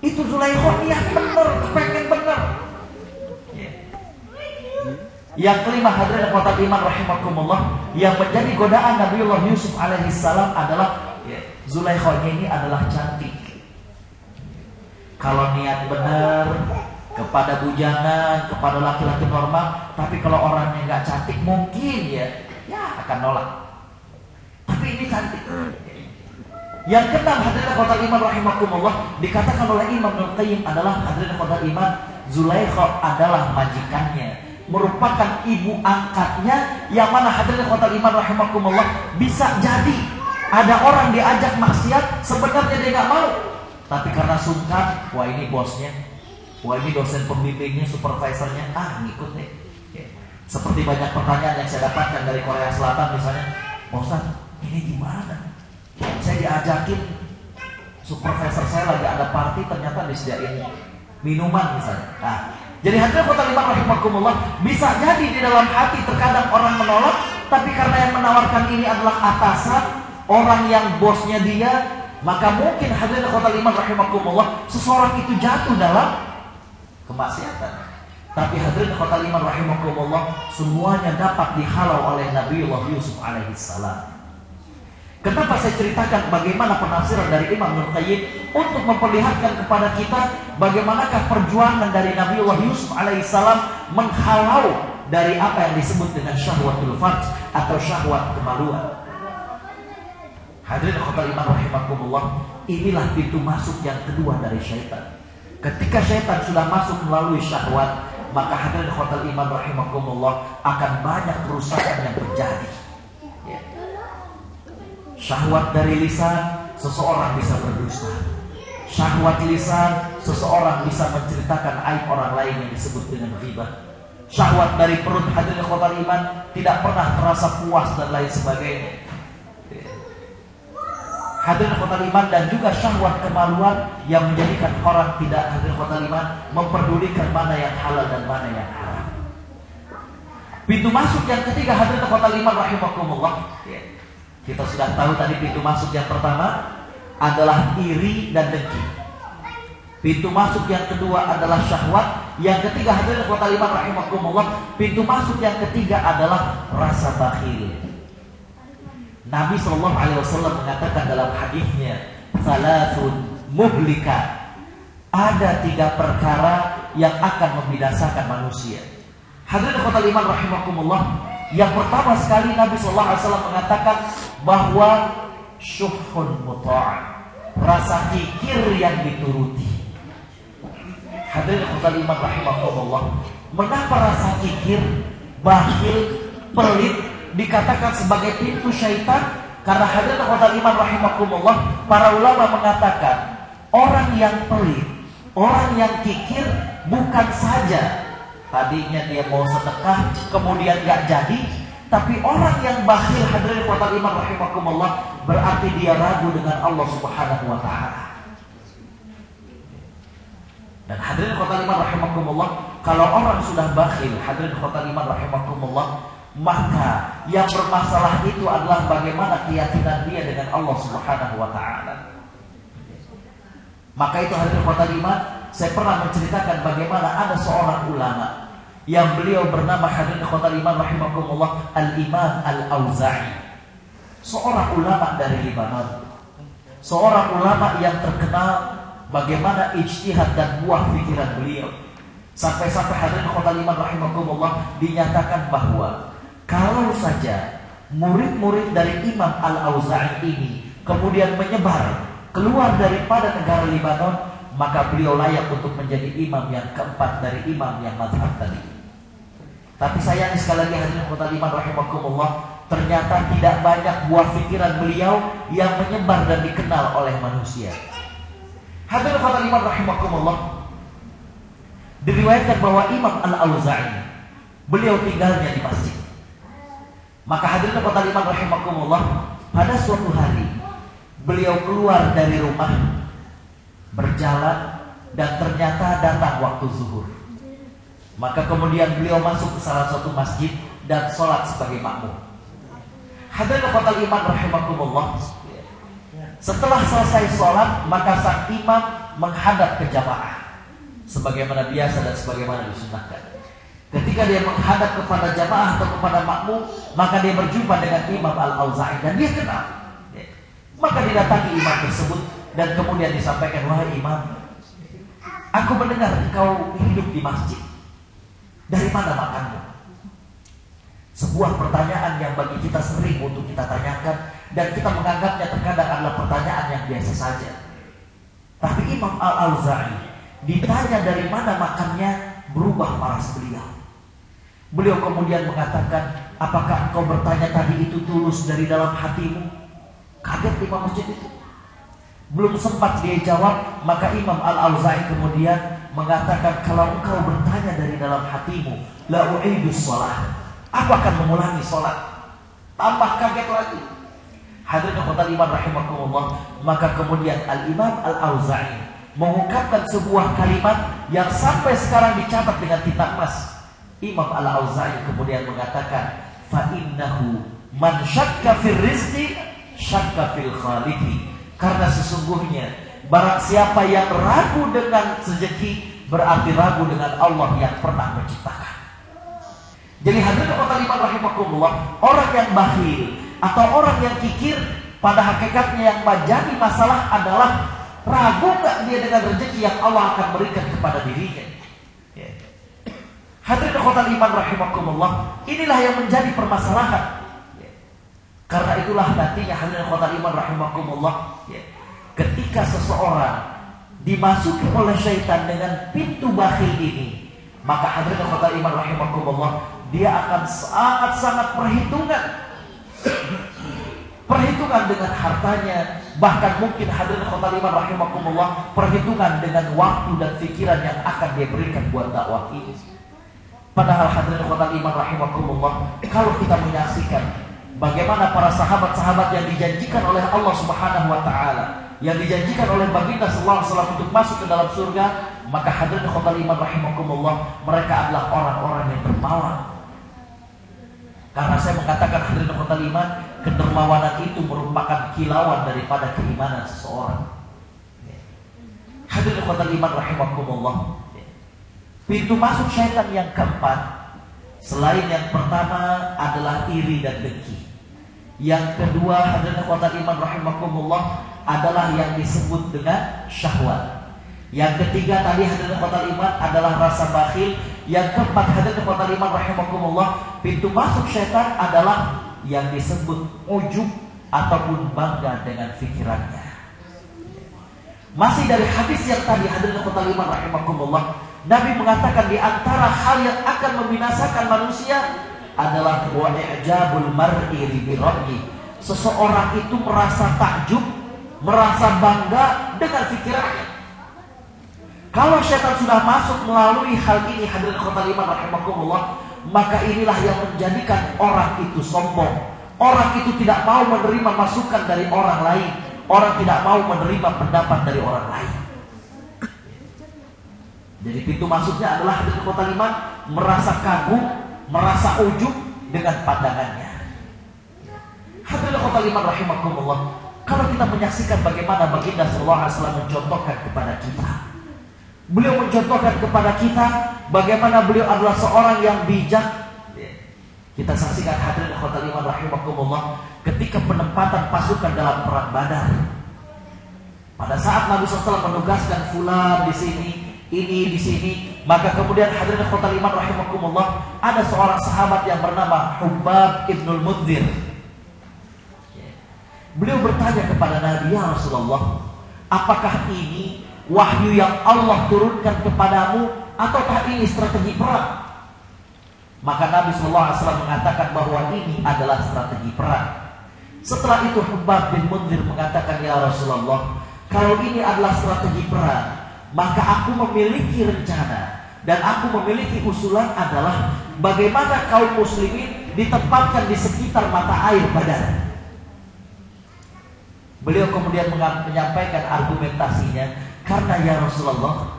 itu Zulaikha niat benar, pengen benar. Yang kelima hadirin khotul iman rahimakumullah, yang menjadi godaan Nabiullah Yusuf alaihi salam adalah Zulaikha ini adalah cantik. Kalau niat benar, kepada bujangan, kepada laki-laki normal. Tapi kalau orangnya nggak cantik, mungkin ya akan nolak. Tapi ini cantik. Yang keenam, hadirin khotbah iman rahimakumullah, dikatakan oleh Imam Ibnu Qayyim adalah, hadirin khotbah iman, Zulaikha adalah majikannya, merupakan ibu angkatnya, yang mana hadirin khotbah iman rahimakumullah, bisa jadi ada orang diajak maksiat, sebenarnya dia nggak mau, tapi karena sungkan, wah ini bosnya, wah ini dosen pembimbingnya, supervisornya, ngikut nih. Seperti banyak pertanyaan yang saya dapatkan dari Korea Selatan misalnya, Pak Ustadz, ini gimana? Saya diajakin, supervisor saya lagi ada party, ternyata disediain minuman misalnya. Jadi hadirin khotbah iman rahimakumullah, bisa jadi di dalam hati terkadang orang menolak, tapi karena yang menawarkan ini adalah atasan, orang yang bosnya dia, maka mungkin hadirin khotbah iman rahimakumullah, seseorang itu jatuh dalam kemaksiatan. Tapi hadirin khotbah iman rahimakumullah, semuanya dapat dihalau oleh Nabiullah Yusuf alaihissalam. Kenapa saya ceritakan bagaimana penafsiran dari Imam Ibnu Qayyim untuk memperlihatkan kepada kita bagaimanakah perjuangan dari Nabiullah Yusuf alaihissalam menghalau dari apa yang disebut dengan syahwatul farj atau syahwat kemaluan. Hadirin khotbah iman rahimakumullah, inilah pintu masuk yang kedua dari syaitan. Ketika syaitan sudah masuk melalui syahwat, maka hadirin khotbah iman rahimakumullah, akan banyak kerusakan yang terjadi. Syahwat dari lisan, seseorang bisa berdusta. Syahwat lisan, seseorang bisa menceritakan aib orang lain yang disebut dengan ghibah. Syahwat dari perut, hadirin khotbah iman, tidak pernah terasa puas dan lain sebagainya. Hadirin khotbah iman, dan juga syahwat kemaluan yang menjadikan orang tidak, hadirin khotbah iman, memperdulikan mana yang halal dan mana yang haram. Pintu masuk yang ketiga, hadirin khotbah iman rahimakumullah, kita sudah tahu tadi pintu masuk yang pertama adalah iri dan dengki. Pintu masuk yang kedua adalah syahwat. Yang ketiga, hadirin khotbah iman rahimakumullah, pintu masuk yang ketiga adalah rasa bakhil. Nabi SAW mengatakan dalam hadisnya, salasun muhlika, ada 3 perkara yang akan membinasakan manusia. Hadirin khotbah iman rahimakumullah, yang pertama sekali Nabi SAW mengatakan bahwa syuhun muta', rasa kikir yang dituruti. Hadirin khotbah iman rahimakumullah, mengapa rasa kikir, bakhil, pelit dikatakan sebagai pintu syaitan? Karena hadirin khotbah iman rahimakumullah, para ulama mengatakan orang yang pelit, orang yang kikir, bukan saja tadinya dia mau sedekah kemudian gak jadi, tapi orang yang bakhil, hadirin khotbah iman rahimakumullah, berarti dia ragu dengan Allah Subhanahu wa taala. Dan hadirin khotbah iman rahimakumullah, kalau orang sudah bakhil, hadirin khotbah iman rahimakumullah, maka yang bermasalah itu adalah bagaimana keyakinan dia dengan Allah Subhanahu wa taala. Maka itu hadirin khotbah iman, saya pernah menceritakan bagaimana ada seorang ulama yang beliau bernama, hadirin khotbah iman rahimakumullah, Al-Imam Al-Auza'i, seorang ulama dari Libanon, seorang ulama yang terkenal bagaimana ijtihad dan buah pikiran beliau. Sampai-sampai hadirin khotbah iman rahimakumullah, dinyatakan bahwa kalau saja murid-murid dari Imam Al-Auza'i ini kemudian menyebar keluar daripada negara Libanon, maka beliau layak untuk menjadi imam yang keempat dari imam yang mazhab tadi. Tapi sayang sekali lagi hadirin khotbah iman rahimakumullah, ternyata tidak banyak buah pikiran beliau yang menyebar dan dikenal oleh manusia. Hadirin khotbah iman rahimakumullah, diriwayatkan bahwa Imam Al-Auza'i beliau tinggalnya di masjid. Maka hadirin khotbah iman rahimakumullah, pada suatu hari beliau keluar dari rumah, berjalan, dan ternyata datang waktu zuhur. Maka kemudian beliau masuk ke salah satu masjid dan sholat sebagai makmum. Hadirin khotbah iman rahimakumullah, setelah selesai sholat, maka sang imam menghadap ke jamaah sebagaimana biasa dan sebagaimana disunnahkan. Ketika dia menghadap kepada jamaah atau kepada makmum, maka dia berjumpa dengan Imam Al-Auza'i dan dia kenal. Maka didatangi imam tersebut dan kemudian disampaikan, wahai imam, Aku mendengar engkau hidup di masjid. Dari mana makanmu? Sebuah pertanyaan yang bagi kita sering untuk kita tanyakan, dan kita menganggapnya terkadang adalah pertanyaan yang biasa saja. Tapi Imam Al-Auza'i ditanya dari mana makannya, berubah paras beliau. Beliau kemudian mengatakan, apakah engkau bertanya tadi itu tulus dari dalam hatimu? Kaget imam masjid itu. Belum sempat dia jawab, maka Imam Al-Auza'i kemudian mengatakan, kalau engkau bertanya dari dalam hatimu, la u'idus sholat, aku akan mengulangi sholat. Tambah kaget lagi. Hadirin ikhwatal iman rahimakumullah. Maka kemudian Al-Imam Al-Auza'i mengungkapkan sebuah kalimat yang sampai sekarang dicatat dengan tinta emas. Imam Al-Auza'i kemudian mengatakan, fa innahu man syakka fil rizqi syakka fil khaliqi. Karena sesungguhnya barang siapa yang ragu dengan rezeki, berarti ragu dengan Allah yang pernah menciptakan. Jadi hadirin ikhwan rahimakumullah, orang yang bakhil atau orang yang kikir, pada hakikatnya yang menjadi masalah adalah ragu nggak dia dengan rezeki yang Allah akan berikan kepada dirinya. Hadirin ikhwan rahimakumullah, inilah yang menjadi permasalahan. Karena itulah nantinya hadirin ikhwan rahimakumullah, ketika seseorang dimasuki oleh syaitan dengan pintu bakhil ini, maka hadirin ikhwan rahimakumullah, dia akan sangat-sangat perhitungan dengan hartanya, bahkan mungkin hadirin ikhwan rahimakumullah, perhitungan dengan waktu dan pikiran yang akan dia berikan buat dakwah ini. Padahal hadirin ikhwan rahimakumullah, kalau kita menyaksikan bagaimana para sahabat-sahabat yang dijanjikan oleh Allah Subhanahu wa taala, yang dijanjikan oleh baginda sallallahu alaihi wasallam untuk masuk ke dalam surga, maka hadirin ikhwan rahimakumullah, mereka adalah orang-orang yang dermawan. Karena saya mengatakan hadirin ikhwan, kedermawanan itu merupakan kilauan daripada keimanan seseorang. Hadirin ikhwan rahimakumullah, pintu masuk syaitan yang keempat, selain yang pertama adalah iri dan dengki. Yang kedua, hadirin ikhwan rahimakumullah, adalah yang disebut dengan syahwat. Yang ketiga tadi hadirin ikhwan adalah rasa bakhil. Yang keempat hadirin ikhwan rahimakumullah, pintu masuk syaitan adalah yang disebut ujub ataupun bangga dengan pikirannya. Masih dari hadis yang tadi hadirin ikhwan rahimakumullah, Nabi mengatakan di antara hal yang akan membinasakan manusia adalah wa'ijabul mar'i bi ra'yi. Seseorang itu merasa takjub, merasa bangga dengan pikirannya. Kalau syaitan sudah masuk melalui hal ini hadirin ikhwan rahimakumullah, maka inilah yang menjadikan orang itu sombong. Orang itu tidak mau menerima masukan dari orang lain. Orang tidak mau menerima pendapat dari orang lain. Jadi pintu masuknya adalah hadirin ikhwan merasa kagum, merasa ujub dengan pandangannya. Hadirin ikhwan rahimakumullah, kalau kita menyaksikan bagaimana baginda sallallahu alaihi wasallam mencontohkan kepada kita, beliau mencontohkan kepada kita bagaimana beliau adalah seorang yang bijak. Kita saksikan hadirin ikhwan rahimakumullah, ketika penempatan pasukan dalam perang Badar. Pada saat Nabi SAW menugaskan fulan di sini, ini di sini, maka kemudian hadirin ikhwan rahimakumullah, ada seorang sahabat yang bernama Hubbab ibnul Mundhir. Beliau bertanya kepada Nabi, ya Rasulullah, apakah ini wahyu yang Allah turunkan kepadamu ataukah ini strategi perang? Maka Nabi SAW mengatakan bahwa ini adalah strategi perang. Setelah itu Hubbab bin Mundhir mengatakan, ya Rasulullah, kalau ini adalah strategi perang, maka aku memiliki rencana dan aku memiliki usulan adalah bagaimana kaum muslimin ditempatkan di sekitar mata air Badar. Beliau kemudian menyampaikan argumentasinya, karena ya Rasulullah,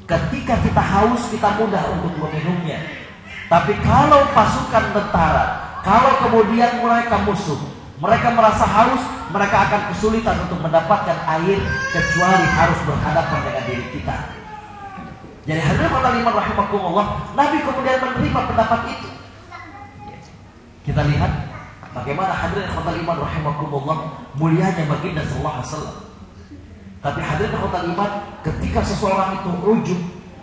ketika kita haus kita mudah untuk meminumnya. Tapi kalau pasukan tentara, kalau kemudian mereka musuh, mereka merasa haus, mereka akan kesulitan untuk mendapatkan air kecuali harus berhadapan dengan diri kita. Jadi hadirin rahimakumullah, Nabi kemudian menerima pendapat itu. Kita lihat bagaimana hadirin rahimakumullah mulianya baginda sallallahu alaihi wasallam. Tapi hadirin ikhwatal iman, ketika seseorang itu ujub,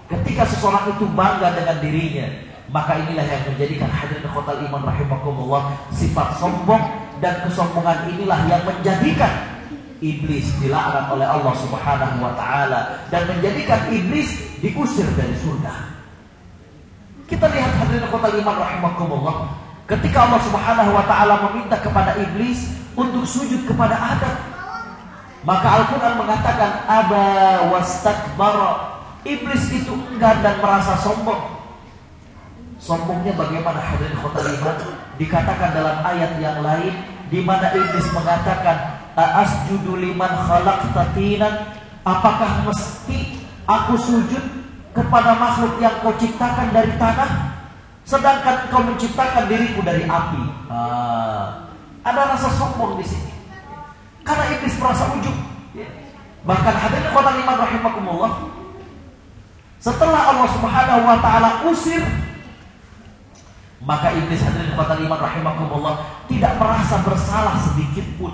ketika seseorang itu bangga dengan dirinya, maka inilah yang menjadikan hadirin ikhwatal iman rahimakumullah sifat sombong, dan kesombongan inilah yang menjadikan iblis dilaknat oleh Allah Subhanahu wa taala dan menjadikan iblis diusir dari surga. Kita lihat hadirin ikhwatal iman rahimakumullah, ketika Allah Subhanahu wa taala meminta kepada iblis untuk sujud kepada Adam, maka Al-Qur'an mengatakan aba wastakbara. Iblis itu enggan dan merasa sombong. Sombongnya bagaimana hadirin ikhwatal iman? Dikatakan dalam ayat yang lain di mana iblis mengatakan asjudu liman khalaqta tinan, apakah mesti aku sujud kepada makhluk yang kau ciptakan dari tanah, sedangkan kau menciptakan diriku dari api? Ada rasa sombong di sini karena iblis merasa ujub. Bahkan hadirin ikhwatal iman rahimakumullah, setelah Allah Subhanahu wa taala usir, maka iblis hadirin ikhwatal iman rahimakumullah tidak merasa bersalah sedikit pun.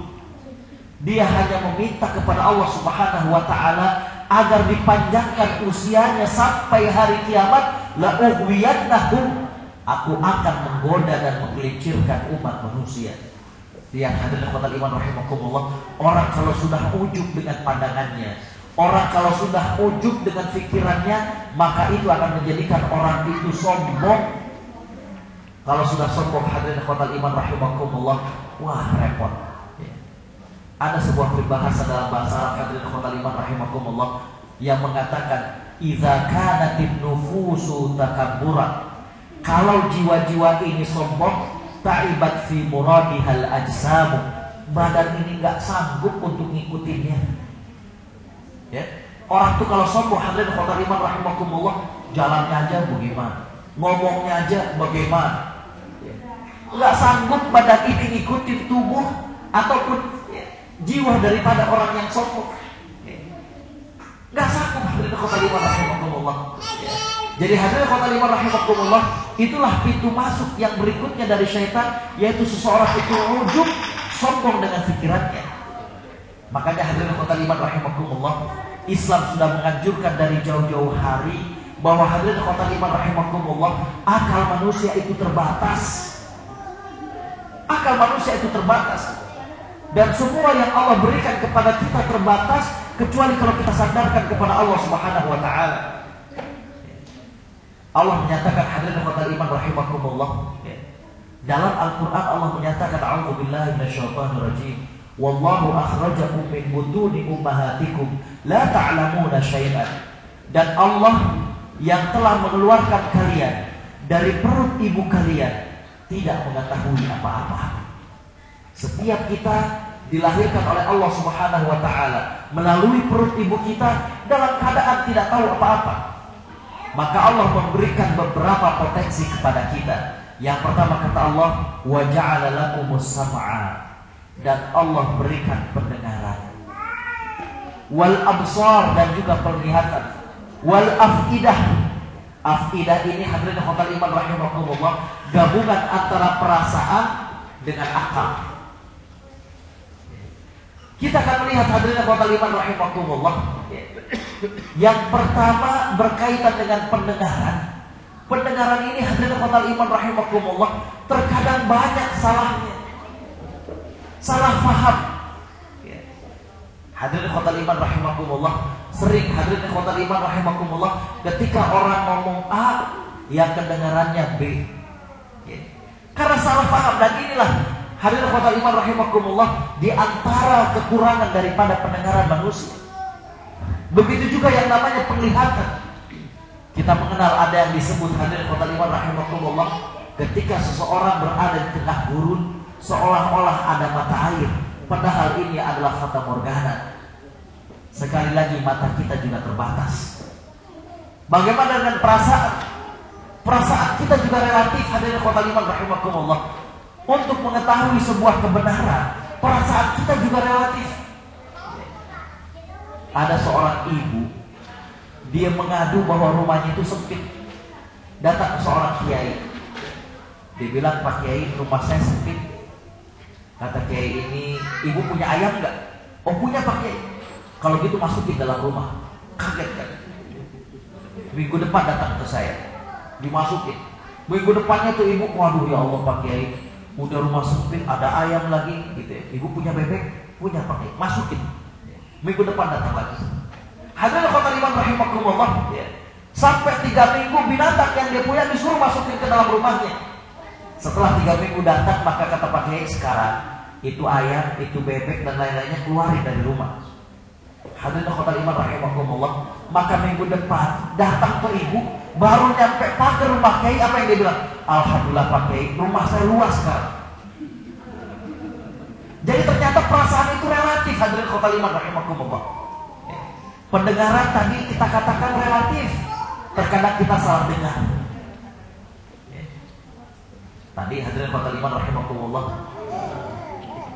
Dia hanya meminta kepada Allah Subhanahu wa taala agar dipanjangkan usianya sampai hari kiamat. La ughwiyannahum, aku akan menggoda dan menggelincirkan umat manusia. Lihat hadirin ikhwatal iman rahimakumullah, orang kalau sudah ujub dengan pandangannya, orang kalau sudah ujub dengan pikirannya, maka itu akan menjadikan orang itu sombong. Kalau sudah sombong hadirin ikhwatal iman rahimakumullah, wah repot. Ada sebuah peribahasa dalam bahasa Arab hadirin ikhwatal iman rahimakumullah yang mengatakan idza kanatin nufusu takabburan, kalau jiwa-jiwa ini sombong, ta'ibat fi muradihal ajsamu, badan ini enggak sanggup untuk ngikutinnya. Ya, orang tuh kalau sombong hadirin ikhwatal iman rahimakumullah, jalannya aja bagaimana, ngomongnya aja bagaimana, enggak sanggup badan ini ngikutin tubuh ataupun jiwa daripada orang yang sombong. Gak sanggup hadirin ikhwatal iman rahimakumullah. Jadi hadirin ikhwatal iman rahimakumullah, itulah pintu masuk yang berikutnya dari syaitan, yaitu seseorang itu ujub, sombong dengan pikirannya. Makanya hadirin ikhwatal iman rahimakumullah, Islam sudah menganjurkan dari jauh-jauh hari bahwa hadirin ikhwatal iman rahimakumullah, akal manusia itu terbatas. Akal manusia itu terbatas. Dan semua yang Allah berikan kepada kita terbatas, kecuali kalau kita sandarkan kepada Allah Subhanahu wa taala. Allah menyatakan hadirin ikhwatal iman rahimakumullah, dalam Al-Qur'an Allah menyatakan a'udzubillahi minasyaitonir rajim, wallahu akhrajakum min butuni ummahatikum la ta'lamuna syai'an. Dan Allah yang telah mengeluarkan kalian dari perut ibu kalian tidak mengetahui apa-apa. Setiap kita dilahirkan oleh Allah Subhanahu wa taala melalui perut ibu kita dalam keadaan tidak tahu apa-apa. Maka Allah memberikan beberapa potensi kepada kita. Yang pertama kata Allah, wa ja'ala lakumus sam'a, dan Allah berikan pendengaran, wal absar, dan juga penglihatan, wal afidah. Afidah ini hadirin ikhwatal iman rahimakumullah, gabungan antara perasaan dengan akal. Kita akan melihat hadirin ikhwatal iman rahimakumullah, yang pertama berkaitan dengan pendengaran. Pendengaran ini hadirin ikhwatal iman rahimakumullah terkadang banyak salahnya, salah faham. Hadirin ikhwatal iman rahimakumullah, sering hadirin ikhwatal iman rahimakumullah ketika orang ngomong A, yang kedengarannya B, karena salah faham. Dan inilah hadirin ikhwatal iman rahimakumullah di antara kekurangan daripada pendengaran manusia. Begitu juga yang namanya penglihatan. Kita mengenal ada yang disebut hadirin ikhwatal iman rahimakumullah, ketika seseorang berada di tengah gurun seolah-olah ada mata air, padahal ini adalah fata morgana. Sekali lagi mata kita juga terbatas. Bagaimana dengan perasaan? Perasaan kita juga relatif hadirin ikhwatal iman rahimakumullah. Untuk mengetahui sebuah kebenaran, perasaan kita juga relatif. Ada seorang ibu, dia mengadu bahwa rumahnya itu sempit. Datang ke seorang kiai, dia bilang, Pak Kiai, rumah saya sempit. Kata kiai ini, ibu punya ayam enggak? Oh punya Pak Kiai. Kalau gitu masukin dalam rumah. Kaget kan? Minggu depan datang ke saya, dimasukin. Minggu depannya tuh ibu, waduh ya Allah Pak Kiai, udah rumah sempit, ada ayam lagi gitu ya. Ibu punya bebek? Punya Pak Kiai, masukin. Minggu depan datang lagi. Hadirin khotbah iman rahimakumullah ya. Sampai 3 minggu binatang yang dia punya disuruh masukin ke dalam rumahnya. Setelah 3 minggu datang, maka kata Pak Kiai, sekarang itu ayam, itu bebek dan lain-lainnya keluarin dari rumah. Hadirin khotbah iman rahimakumullah. Maka minggu depan datang ke ibu, baru nyampe pagar rumah Kiai, apa yang dia bilang? Alhamdulillah Pak Kiai, rumah saya luas sekarang. Jadi ternyata perasaan itu relatif. Hadirin khotbah iman rahimakumullah. Pendengaran tadi kita katakan relatif. Terkadang kita salah dengar. Tadi hadirin khotbah iman rahimakumullah.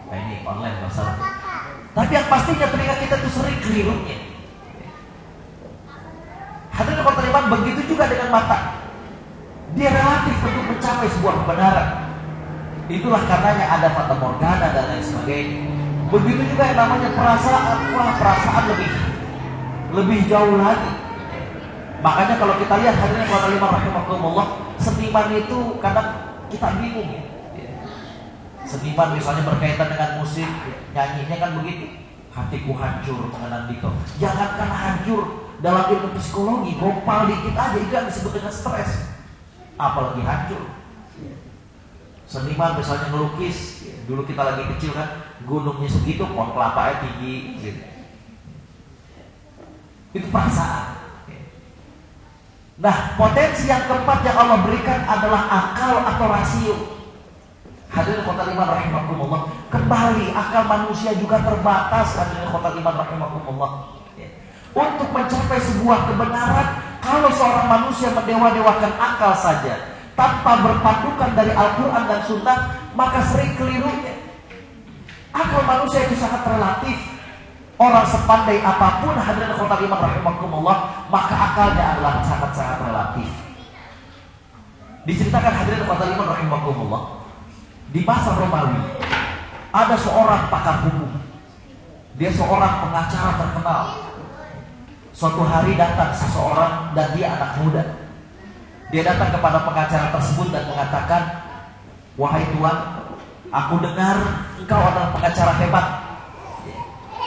Nah, ini online nggak salah. Tapi yang pastinya telinga kita itu sering kelirunya. Hadirin khotbah iman, begitu juga dengan mata. Dia relatif untuk mencapai sebuah kebenaran. Itulah karenanya ada fata morgana dan lain sebagainya. Begitu juga yang namanya perasaan. Wah, perasaan lebih jauh lagi. Makanya kalau kita lihat hadirin khotbah iman rahimakumullah, seniman itu kadang kita bingung ya. Seniman misalnya berkaitan dengan musik, nyanyinya kan begitu. Hatiku hancur mengenang Dito. Jangankan hancur, dalam ilmu psikologi, gopal dikit aja itu yang disebut dengan stres. Apalagi hancur. Seniman misalnya ngelukis, dulu kita lagi kecil kan, gunungnya segitu, pohon kelapanya tinggi gitu. Itu perasaan. Nah, potensi yang keempat yang Allah berikan adalah akal atau rasio. Hadirin khotbah iman rahimakumullah, kembali akal manusia juga terbatas. Hadirin khotbah iman rahimakumullah. Untuk mencapai sebuah kebenaran, kalau seorang manusia mendewa-dewakan akal saja tanpa berpandukan dari Al-Quran dan Sunnah, maka sering kelirunya. Akal manusia itu sangat relatif. Orang sepandai apapun hadirin khotbah iman rahimakumullah, maka akalnya adalah sangat-sangat relatif. Diceritakan hadirin khotbah iman rahimakumullah, di masa Romawi ada seorang pakar hukum. Dia seorang pengacara terkenal. Suatu hari datang seseorang dan dia anak muda. Dia datang kepada pengacara tersebut dan mengatakan, wahai tuan, aku dengar engkau adalah pengacara hebat.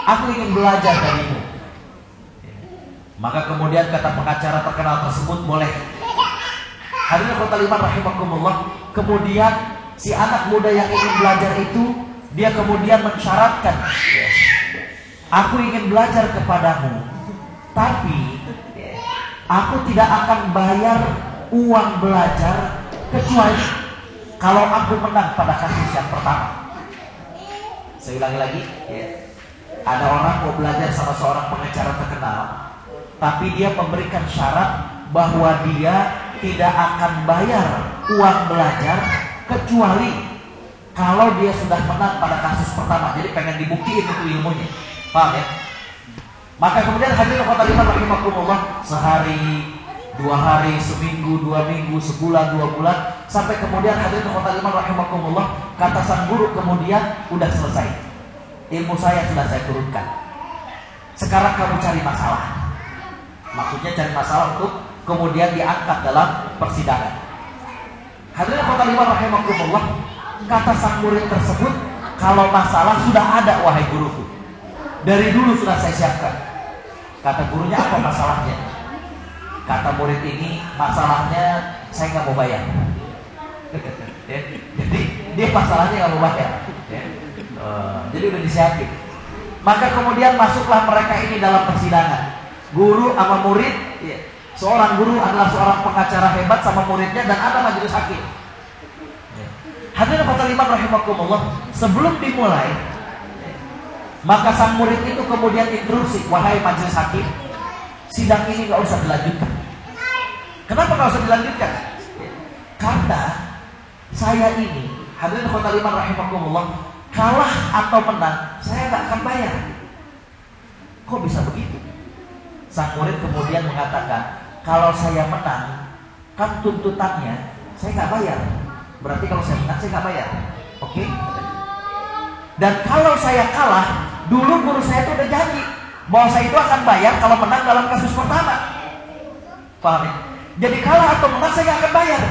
Aku ingin belajar darimu. Maka kemudian kata pengacara terkenal tersebut, boleh. Hadirin khotbah iman rahimakumullah. Kemudian si anak muda yang ingin belajar itu, dia kemudian mensyaratkan, aku ingin belajar kepadamu, tapi aku tidak akan bayar uang belajar kecuali kalau aku menang pada kasus yang pertama. Saya ulangi lagi ya. Ada orang mau belajar sama seorang pengacara terkenal, tapi dia memberikan syarat bahwa dia tidak akan bayar uang belajar kecuali kalau dia sudah menang pada kasus pertama. Jadi pengen dibuktiin itu ilmunya. Paham ya? Maka kemudian hadirin khotbah iman rahimakumullah, sehari, 2 hari, seminggu, 2 minggu, sebulan, 2 bulan, sampai kemudian hadirin khotbah iman rahimakumullah, kata sang guru kemudian, udah selesai. Ilmu saya sudah saya turunkan. Sekarang kamu cari masalah. Maksudnya cari masalah untuk kemudian diangkat dalam persidangan. Hadirin khotbah iman rahimakumullah, kata sang murid tersebut, kalau masalah sudah ada wahai guruku. Dari dulu sudah saya siapkan. Kata gurunya, apa masalahnya? Kata murid ini, masalahnya saya nggak mau bayar. Jadi dia masalahnya nggak mau bayar. Jadi udah disiapin. Maka kemudian masuklah mereka ini dalam persidangan. Guru sama murid. Seorang guru adalah seorang pengacara hebat sama muridnya, dan ada majelis hakim. Hadirin khotbah iman rahimakumullah, sebelum dimulai, maka sang murid itu kemudian instruksi, wahai majelis hakim, sidang ini nggak usah dilanjutkan. Kenapa nggak usah dilanjutkan? Karena saya ini, hadirin khotbah iman rahimakumullah, kalah atau menang, saya nggak akan bayar. Kok bisa begitu? Sang murid kemudian mengatakan, kalau saya menang, kan tuntutannya saya nggak bayar. Berarti kalau saya menang, saya nggak bayar. Oke? Dan kalau saya kalah, dulu guru saya itu udah janji, bahwa saya itu akan bayar kalau menang dalam kasus pertama. Paham ya? Jadi kalah atau menang saya nggak akan bayar.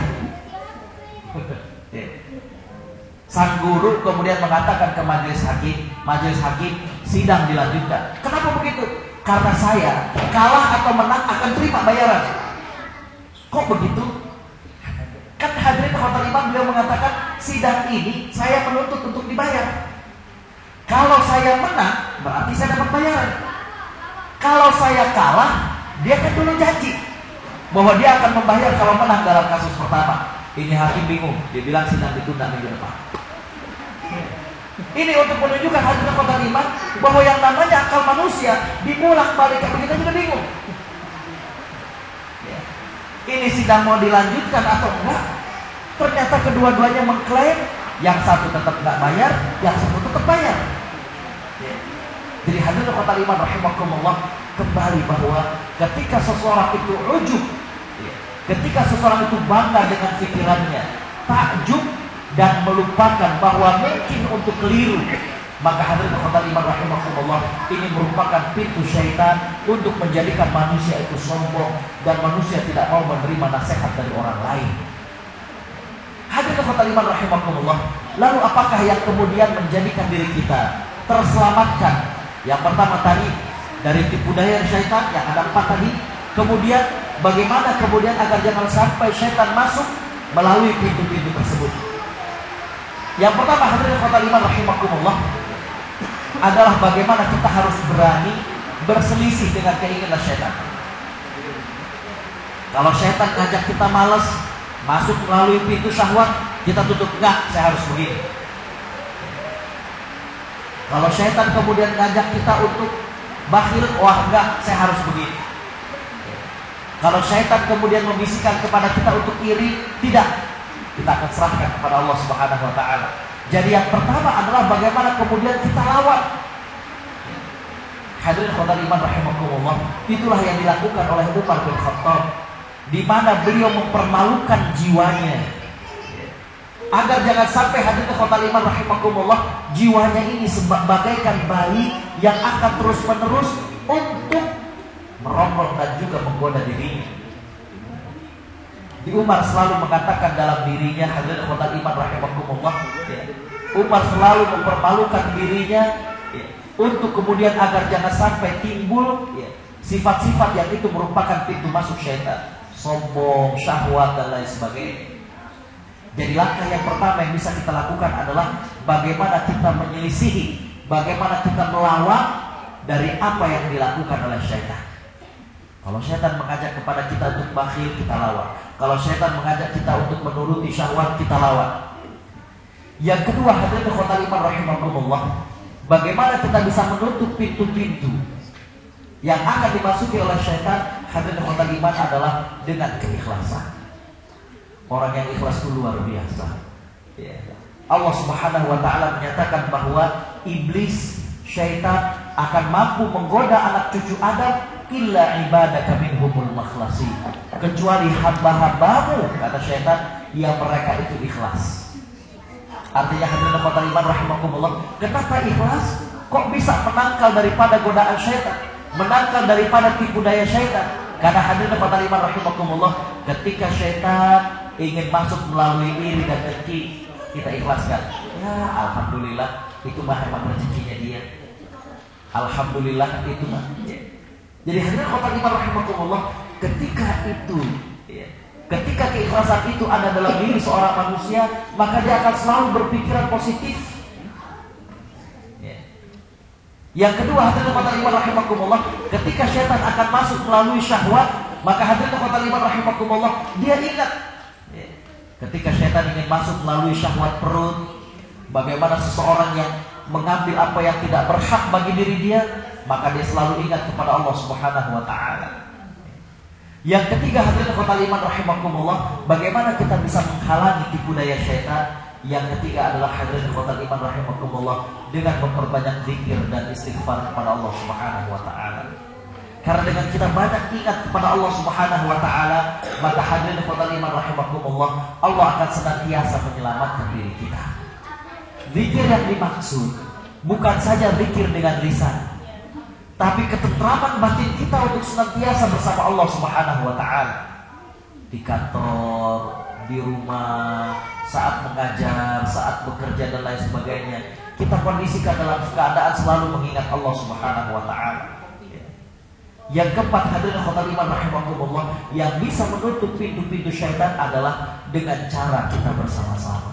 Sang guru kemudian mengatakan ke majelis hakim sidang dilanjutkan. Kenapa begitu? Karena saya kalah atau menang akan terima bayaran. Kok begitu? Kan hadirin khotul iman, beliau mengatakan sidang ini saya menuntut untuk dibayar. Kalau saya menang berarti saya dapat bayaran. Kalau saya kalah, dia kan dulu janji bahwa dia akan membayar kalau menang dalam kasus pertama. Ini hakim bingung, dia bilang sidang ditunda minggu depan. Ini untuk menunjukkan hadirin khotul iman bahwa yang namanya akal manusia dimulak-balik begitu juga bingung. Ini sidang mau dilanjutkan atau enggak? Ternyata kedua-duanya mengklaim yang satu tetap nggak bayar, yang satu tetap bayar. Jadi hadirin khotul iman rahimakumullah, kembali bahwa ketika seseorang itu ujub, ketika seseorang itu bangga dengan pikirannya, takjub dan melupakan bahwa mungkin untuk keliru, maka hadirin khotul iman rahimakumullah, ini merupakan pintu syaitan untuk menjadikan manusia itu sombong dan manusia tidak mau menerima nasihat dari orang lain. Hadirin khotul iman rahimakumullah, lalu apakah yang kemudian menjadikan diri kita terselamatkan? Yang pertama tadi dari tipu daya syaitan yang ada 4 tadi. Kemudian bagaimana kemudian agar jangan sampai syaitan masuk melalui pintu-pintu tersebut? Yang pertama hadirin khotul iman rahimakumullah adalah bagaimana kita harus berani berselisih dengan keinginan syaitan. Kalau syaitan ngajak kita malas masuk melalui pintu syahwat, kita tutup, enggak, saya harus begini. Kalau syaitan kemudian ngajak kita untuk bakhil, wah enggak, saya harus begini. Kalau syaitan kemudian membisikkan kepada kita untuk iri, tidak, kita akan serahkan kepada Allah Subhanahu wa taala. Jadi yang pertama adalah bagaimana kemudian kita lawan. Hadirin khotul iman rahimakumullah, itulah yang dilakukan oleh Umar bin Khattab, di mana beliau mempermalukan jiwanya agar jangan sampai hadirin khotul iman rahimakumullah, jiwanya ini bagaikan bayi yang akan terus-menerus untuk merongrong dan juga menggoda dirinya. Di Umar selalu mengatakan dalam dirinya, hadirin khotul iman rahimakumullah, Umar selalu mempermalukan dirinya untuk kemudian agar jangan sampai timbul sifat-sifat yang itu merupakan pintu masuk syaitan, sombong, syahwat dan lain sebagainya. Jadi langkah yang pertama yang bisa kita lakukan adalah bagaimana kita menyelisihi, bagaimana kita melawan dari apa yang dilakukan oleh syaitan. Kalau syaitan mengajak kepada kita untuk bakhil, kita lawan. Kalau syaitan mengajak kita untuk menuruti syahwat, kita lawan. Yang kedua hadirin khotul iman rahimakumullah, bagaimana kita bisa menutup pintu-pintu yang akan dimasuki oleh syaitan. Hadirin khotul iman adalah dengan keikhlasan. Orang yang ikhlas itu luar biasa. Allah Subhanahu wa taala menyatakan bahwa iblis, syaitan akan mampu menggoda anak cucu Adam illa ibadaka minhumul makhlasin, kecuali hamba-hambamu, kata syaitan, yang mereka itu ikhlas. Artinya hadirin khotul iman rahimakumullah, kenapa ikhlas? Kok bisa menangkal daripada godaan syaitan, menangkal daripada tipu daya syaitan? Karena hadirin khotul iman rahimakumullah, ketika syaitan ingin masuk melalui iri dan dengki, kita ikhlaskan. Ya alhamdulillah, itu mah emang rezekinya dia. Alhamdulillah, itu mah. Jadi hadirin khotul iman rahimakumullah, ketika itu, ketika keikhlasan itu ada dalam diri seorang manusia, maka dia akan selalu berpikiran positif. Yang kedua hadirin khotul iman rahimakumullah, ketika syaitan akan masuk melalui syahwat, maka hadirin khotul iman rahimakumullah, dia ingat ketika syaitan ingin masuk melalui syahwat perut, bagaimana seseorang yang mengambil apa yang tidak berhak bagi diri dia, maka dia selalu ingat kepada Allah Subhanahu wa taala. Yang ketiga hadirin khotul iman rahimakumullah, bagaimana kita bisa menghalangi tipu daya syaitan. Yang ketiga adalah hadirin khotul iman rahimakumullah, dengan memperbanyak zikir dan istighfar kepada Allah Subhanahu wa taala. Karena dengan kita banyak ingat kepada Allah Subhanahu wa taala, maka hadirin khotul iman rahimakumullah, Allah akan senantiasa menyelamatkan diri kita. Zikir yang dimaksud bukan saja zikir dengan lisan, tapi ketentraman batin kita untuk senantiasa bersama Allah Subhanahu wa taala. Di kantor, di rumah, saat mengajar, saat bekerja dan lain sebagainya, kita kondisikan dalam keadaan selalu mengingat Allah Subhanahu wa taala. Yang keempat, hadirin khotul iman rahimakumullah, yang bisa menutup pintu-pintu syaitan adalah dengan cara kita bersama-sama.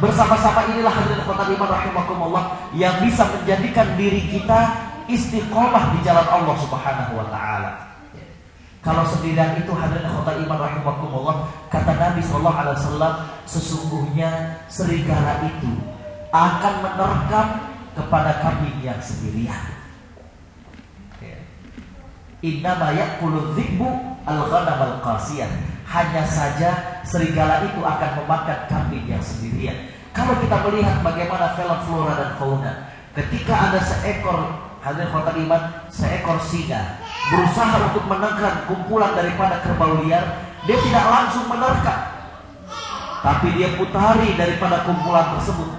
Bersama-sama inilah hadirin khotul iman rahimakumullah yang bisa menjadikan diri kita istiqomah di jalan Allah Subhanahu wa taala. Kalau sendirian itu hadirin khotul iman rahimakumullah, kata Nabi sallallahu alaihi wasallam, sesungguhnya serigala itu akan menerkam kepada kambing yang sendirian. Innama ya'kulu dhi'bu al-ghanam al-qasiyah. Hanya saja serigala itu akan memakan kambing yang sendirian. Kalau kita melihat bagaimana film flora dan fauna, ketika ada seekor hadirin khotul iman, seekor singa berusaha untuk menekan kumpulan daripada kerbau liar, dia tidak langsung menerkam, tapi dia putari daripada kumpulan tersebut,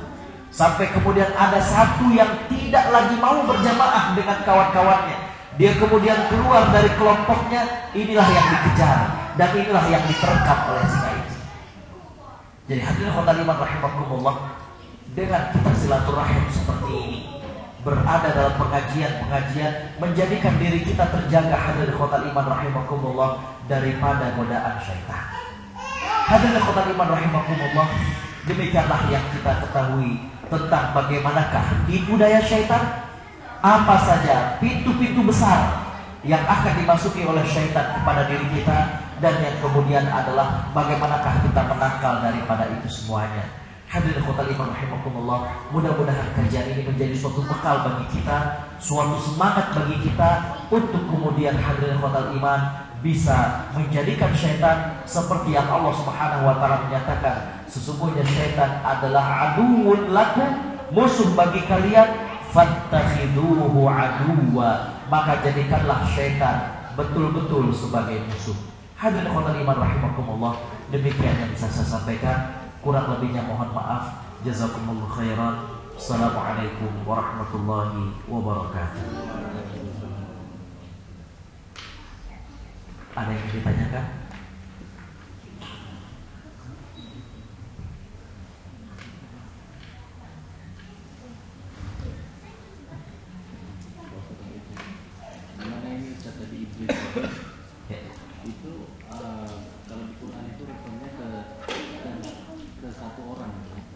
sampai kemudian ada satu yang tidak lagi mau berjamaah dengan kawan-kawannya. Dia kemudian keluar dari kelompoknya, inilah yang dikejar dan inilah yang diterkam oleh singa itu. Jadi hadirin khotul iman rahimakumullah, dengan kita silaturahim seperti ini, berada dalam pengajian-pengajian, menjadikan diri kita terjaga hadirin khotul iman rahimakumullah daripada godaan syaitan. Hadirin khotul iman rahimakumullah, demikianlah yang kita ketahui tentang bagaimanakah tipu daya syaitan. Apa saja pintu-pintu besar yang akan dimasuki oleh syaitan kepada diri kita, dan yang kemudian adalah bagaimanakah kita menangkal daripada itu semuanya. Hadirin khotul iman rahimakumullah, mudah-mudahan kajian ini menjadi suatu bekal bagi kita, suatu semangat bagi kita untuk kemudian hadirin khotul iman bisa menjadikan syaitan seperti yang Allah Subhanahu wa taala menyatakan, sesungguhnya syaitan adalah aduwwun lakum, musuh bagi kalian, fattakhiduhu aduwa, maka jadikanlah syaitan betul-betul sebagai musuh. Hadirin khotul iman rahimakumullah, demikian yang bisa saya sampaikan, kurang lebihnya mohon maaf. Jazakumullahu khairan. Assalamualaikum warahmatullahi wabarakatuh. Ada yang ditanyakan? Ya. Itu kalau di Quran itu referennya ke satu orang,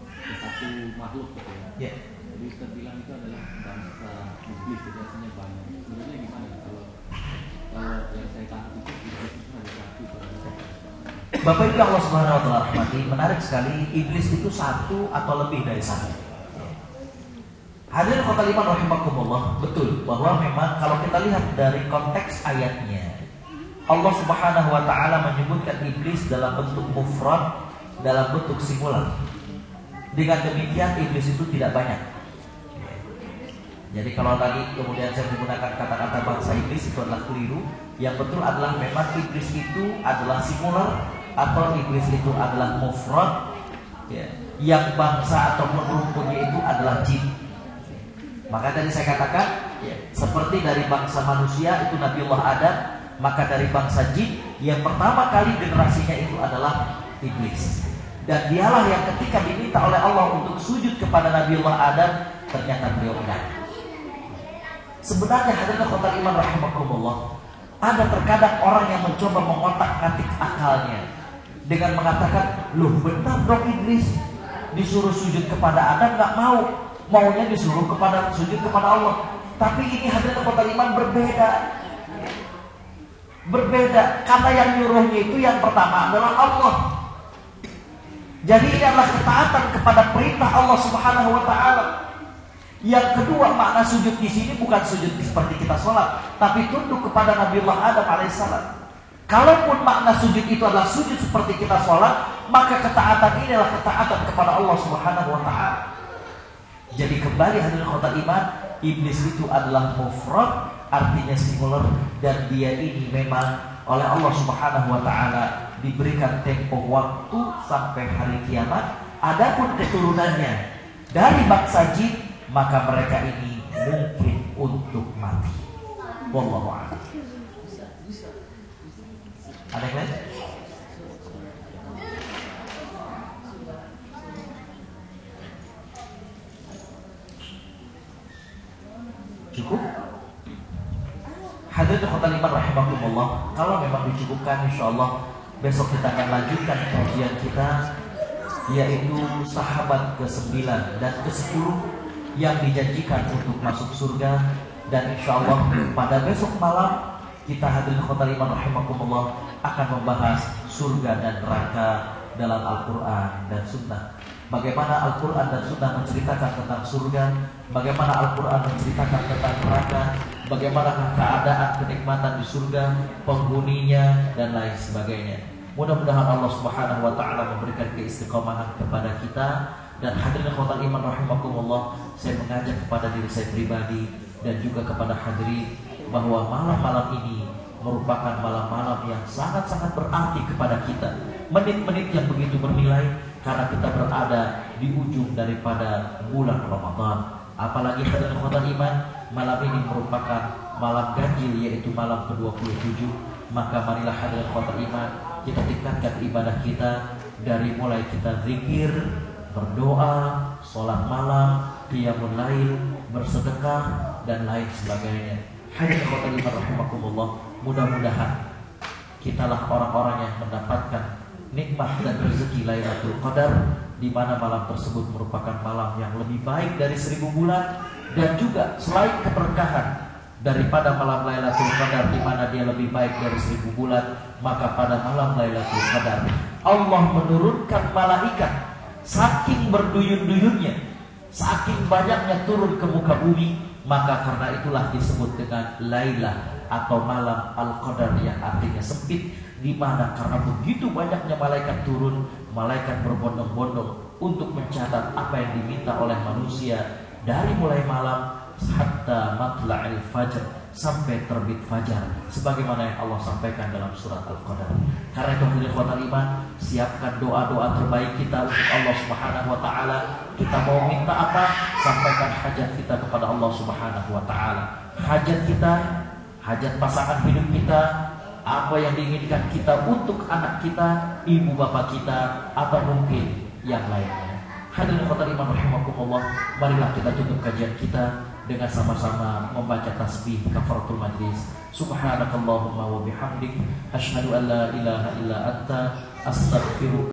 ke satu makhluk gitu ya. Ya. Jadi Ustaz bilang itu adalah bangsa iblis, itu artinya banyak. Sebenarnya gimana kalau yang saya tangkap itu iblis itu ada satu. Bapak Ibu Allah Subhanahu wa taala rahmati, menarik sekali, iblis itu satu atau lebih dari satu. Hadirin khotul iman rahimakumullah, betul bahwa memang kalau kita lihat dari konteks ayatnya, Allah Subhanahu wa taala menyebutkan iblis dalam bentuk mufrad, dalam bentuk singular. Dengan demikian iblis itu tidak banyak. Jadi kalau tadi kemudian saya menggunakan kata-kata bangsa iblis, itu adalah keliru. Yang betul adalah memang iblis itu adalah singular atau iblis itu adalah mufrad, ya. Yang bangsa ataupun rukunnya itu adalah jin. Maka tadi saya katakan, ya, seperti dari bangsa manusia itu Nabiullah Adam, maka dari bangsa jin yang pertama kali generasinya itu adalah iblis. Dan dialah yang ketika diminta oleh Allah untuk sujud kepada Nabiullah Adam, ternyata beliau enggak. Sebenarnya hadirin khotul iman rahimakumullah, ada terkadang orang yang mencoba mengotak-atik akalnya dengan mengatakan, loh benar dong iblis disuruh sujud kepada Adam nggak mau, maunya disuruh sujud kepada Allah. Tapi ini hadirin khotul iman berbeda, karena yang nyuruhnya itu yang pertama adalah Allah. Jadi ini adalah ketaatan kepada perintah Allah Subhanahu wa taala. Yang kedua, makna sujud di sini bukan sujud seperti kita sholat, tapi tunduk kepada Nabiullah Adam alaihissalam. Kalaupun makna sujud itu adalah sujud seperti kita sholat, maka ketaatan ini adalah ketaatan kepada Allah Subhanahu wa taala. Jadi kembali hadirin khotul iman, iblis itu adalah mufrad, artinya singular, dan dia ini memang oleh Allah Subhanahu wa taala diberikan tempo waktu sampai hari kiamat. Adapun keturunannya dari bangsa jin, maka mereka ini mungkin untuk mati. Wallahu a'lam. Ada yang lain? Cukup? Hadirin khotal iman rahimakumullah, kalau memang dicukupkan, insyaallah besok kita akan lanjutkan kajian kita, yaitu sahabat ke-9 dan ke-10 yang dijanjikan untuk masuk surga. Dan insyaallah pada besok malam kita hadirin khotal iman rahimakumullah akan membahas surga dan neraka dalam Al-Quran dan Sunnah. Bagaimana Al-Quran dan Sunnah menceritakan tentang surga, bagaimana Al-Quran menceritakan tentang neraka, bagaimana keadaan kenikmatan di surga, penghuninya, dan lain sebagainya. Mudah-mudahan Allah Subhanahu wa Ta'ala memberikan keistiqomahan kepada kita. Dan hadirin khotal iman rahimakumullah, saya mengajak kepada diri saya pribadi dan juga kepada hadirin bahwa malam-malam ini merupakan malam-malam yang sangat-sangat berarti kepada kita. Menit-menit yang begitu bernilai karena kita berada di ujung daripada bulan Ramadan. Apalagi hadirin khotal iman, malam ini merupakan malam ganjil, yaitu malam ke-27. Maka marilah hadirin khotal iman, kita tingkatkan ibadah kita dari mulai kita zikir, berdoa, sholat malam, qiyamul lail, bersedekah, dan lain sebagainya. Hadirin khotal iman rahimakumullah, mudah-mudahan kitalah orang-orang yang mendapatkan nikmat dan rezeki Lailatul Qadar, di mana malam tersebut merupakan malam yang lebih baik dari 1000 bulan. Dan juga selain keberkahan daripada malam Lailatul Qadar, di mana dia lebih baik dari 1000 bulan, maka pada malam Lailatul Qadar Allah menurunkan malaikat. Saking berduyun-duyunnya, saking banyaknya turun ke muka bumi, maka karena itulah disebut dengan Lailah atau malam Al-Qadar, yang artinya sempit. Di mana karena begitu banyaknya malaikat turun, malaikat berbondong-bondong untuk mencatat apa yang diminta oleh manusia dari mulai malam hatta matla'il fajr, sampai terbit fajar, sebagaimana yang Allah sampaikan dalam surat Al-Qadar. Karena itu hadirin khotal iman, siapkan doa-doa terbaik kita untuk Allah Subhanahu wa Ta'ala. Kita mau minta apa, sampaikan hajat kita kepada Allah Subhanahu wa Ta'ala. Hajat kita, hajat pasangan hidup kita, apa yang diinginkan kita untuk anak kita, ibu bapak kita, atau mungkin yang lainnya. Hadirin khotal iman rahimakumullah, marilah kita tutup kajian kita dengan sama-sama membaca tasbih kafaratul majlis. Subhanakallahumma wa bihamdik, asyhadu an la ilaha illa anta, astaghfiruka.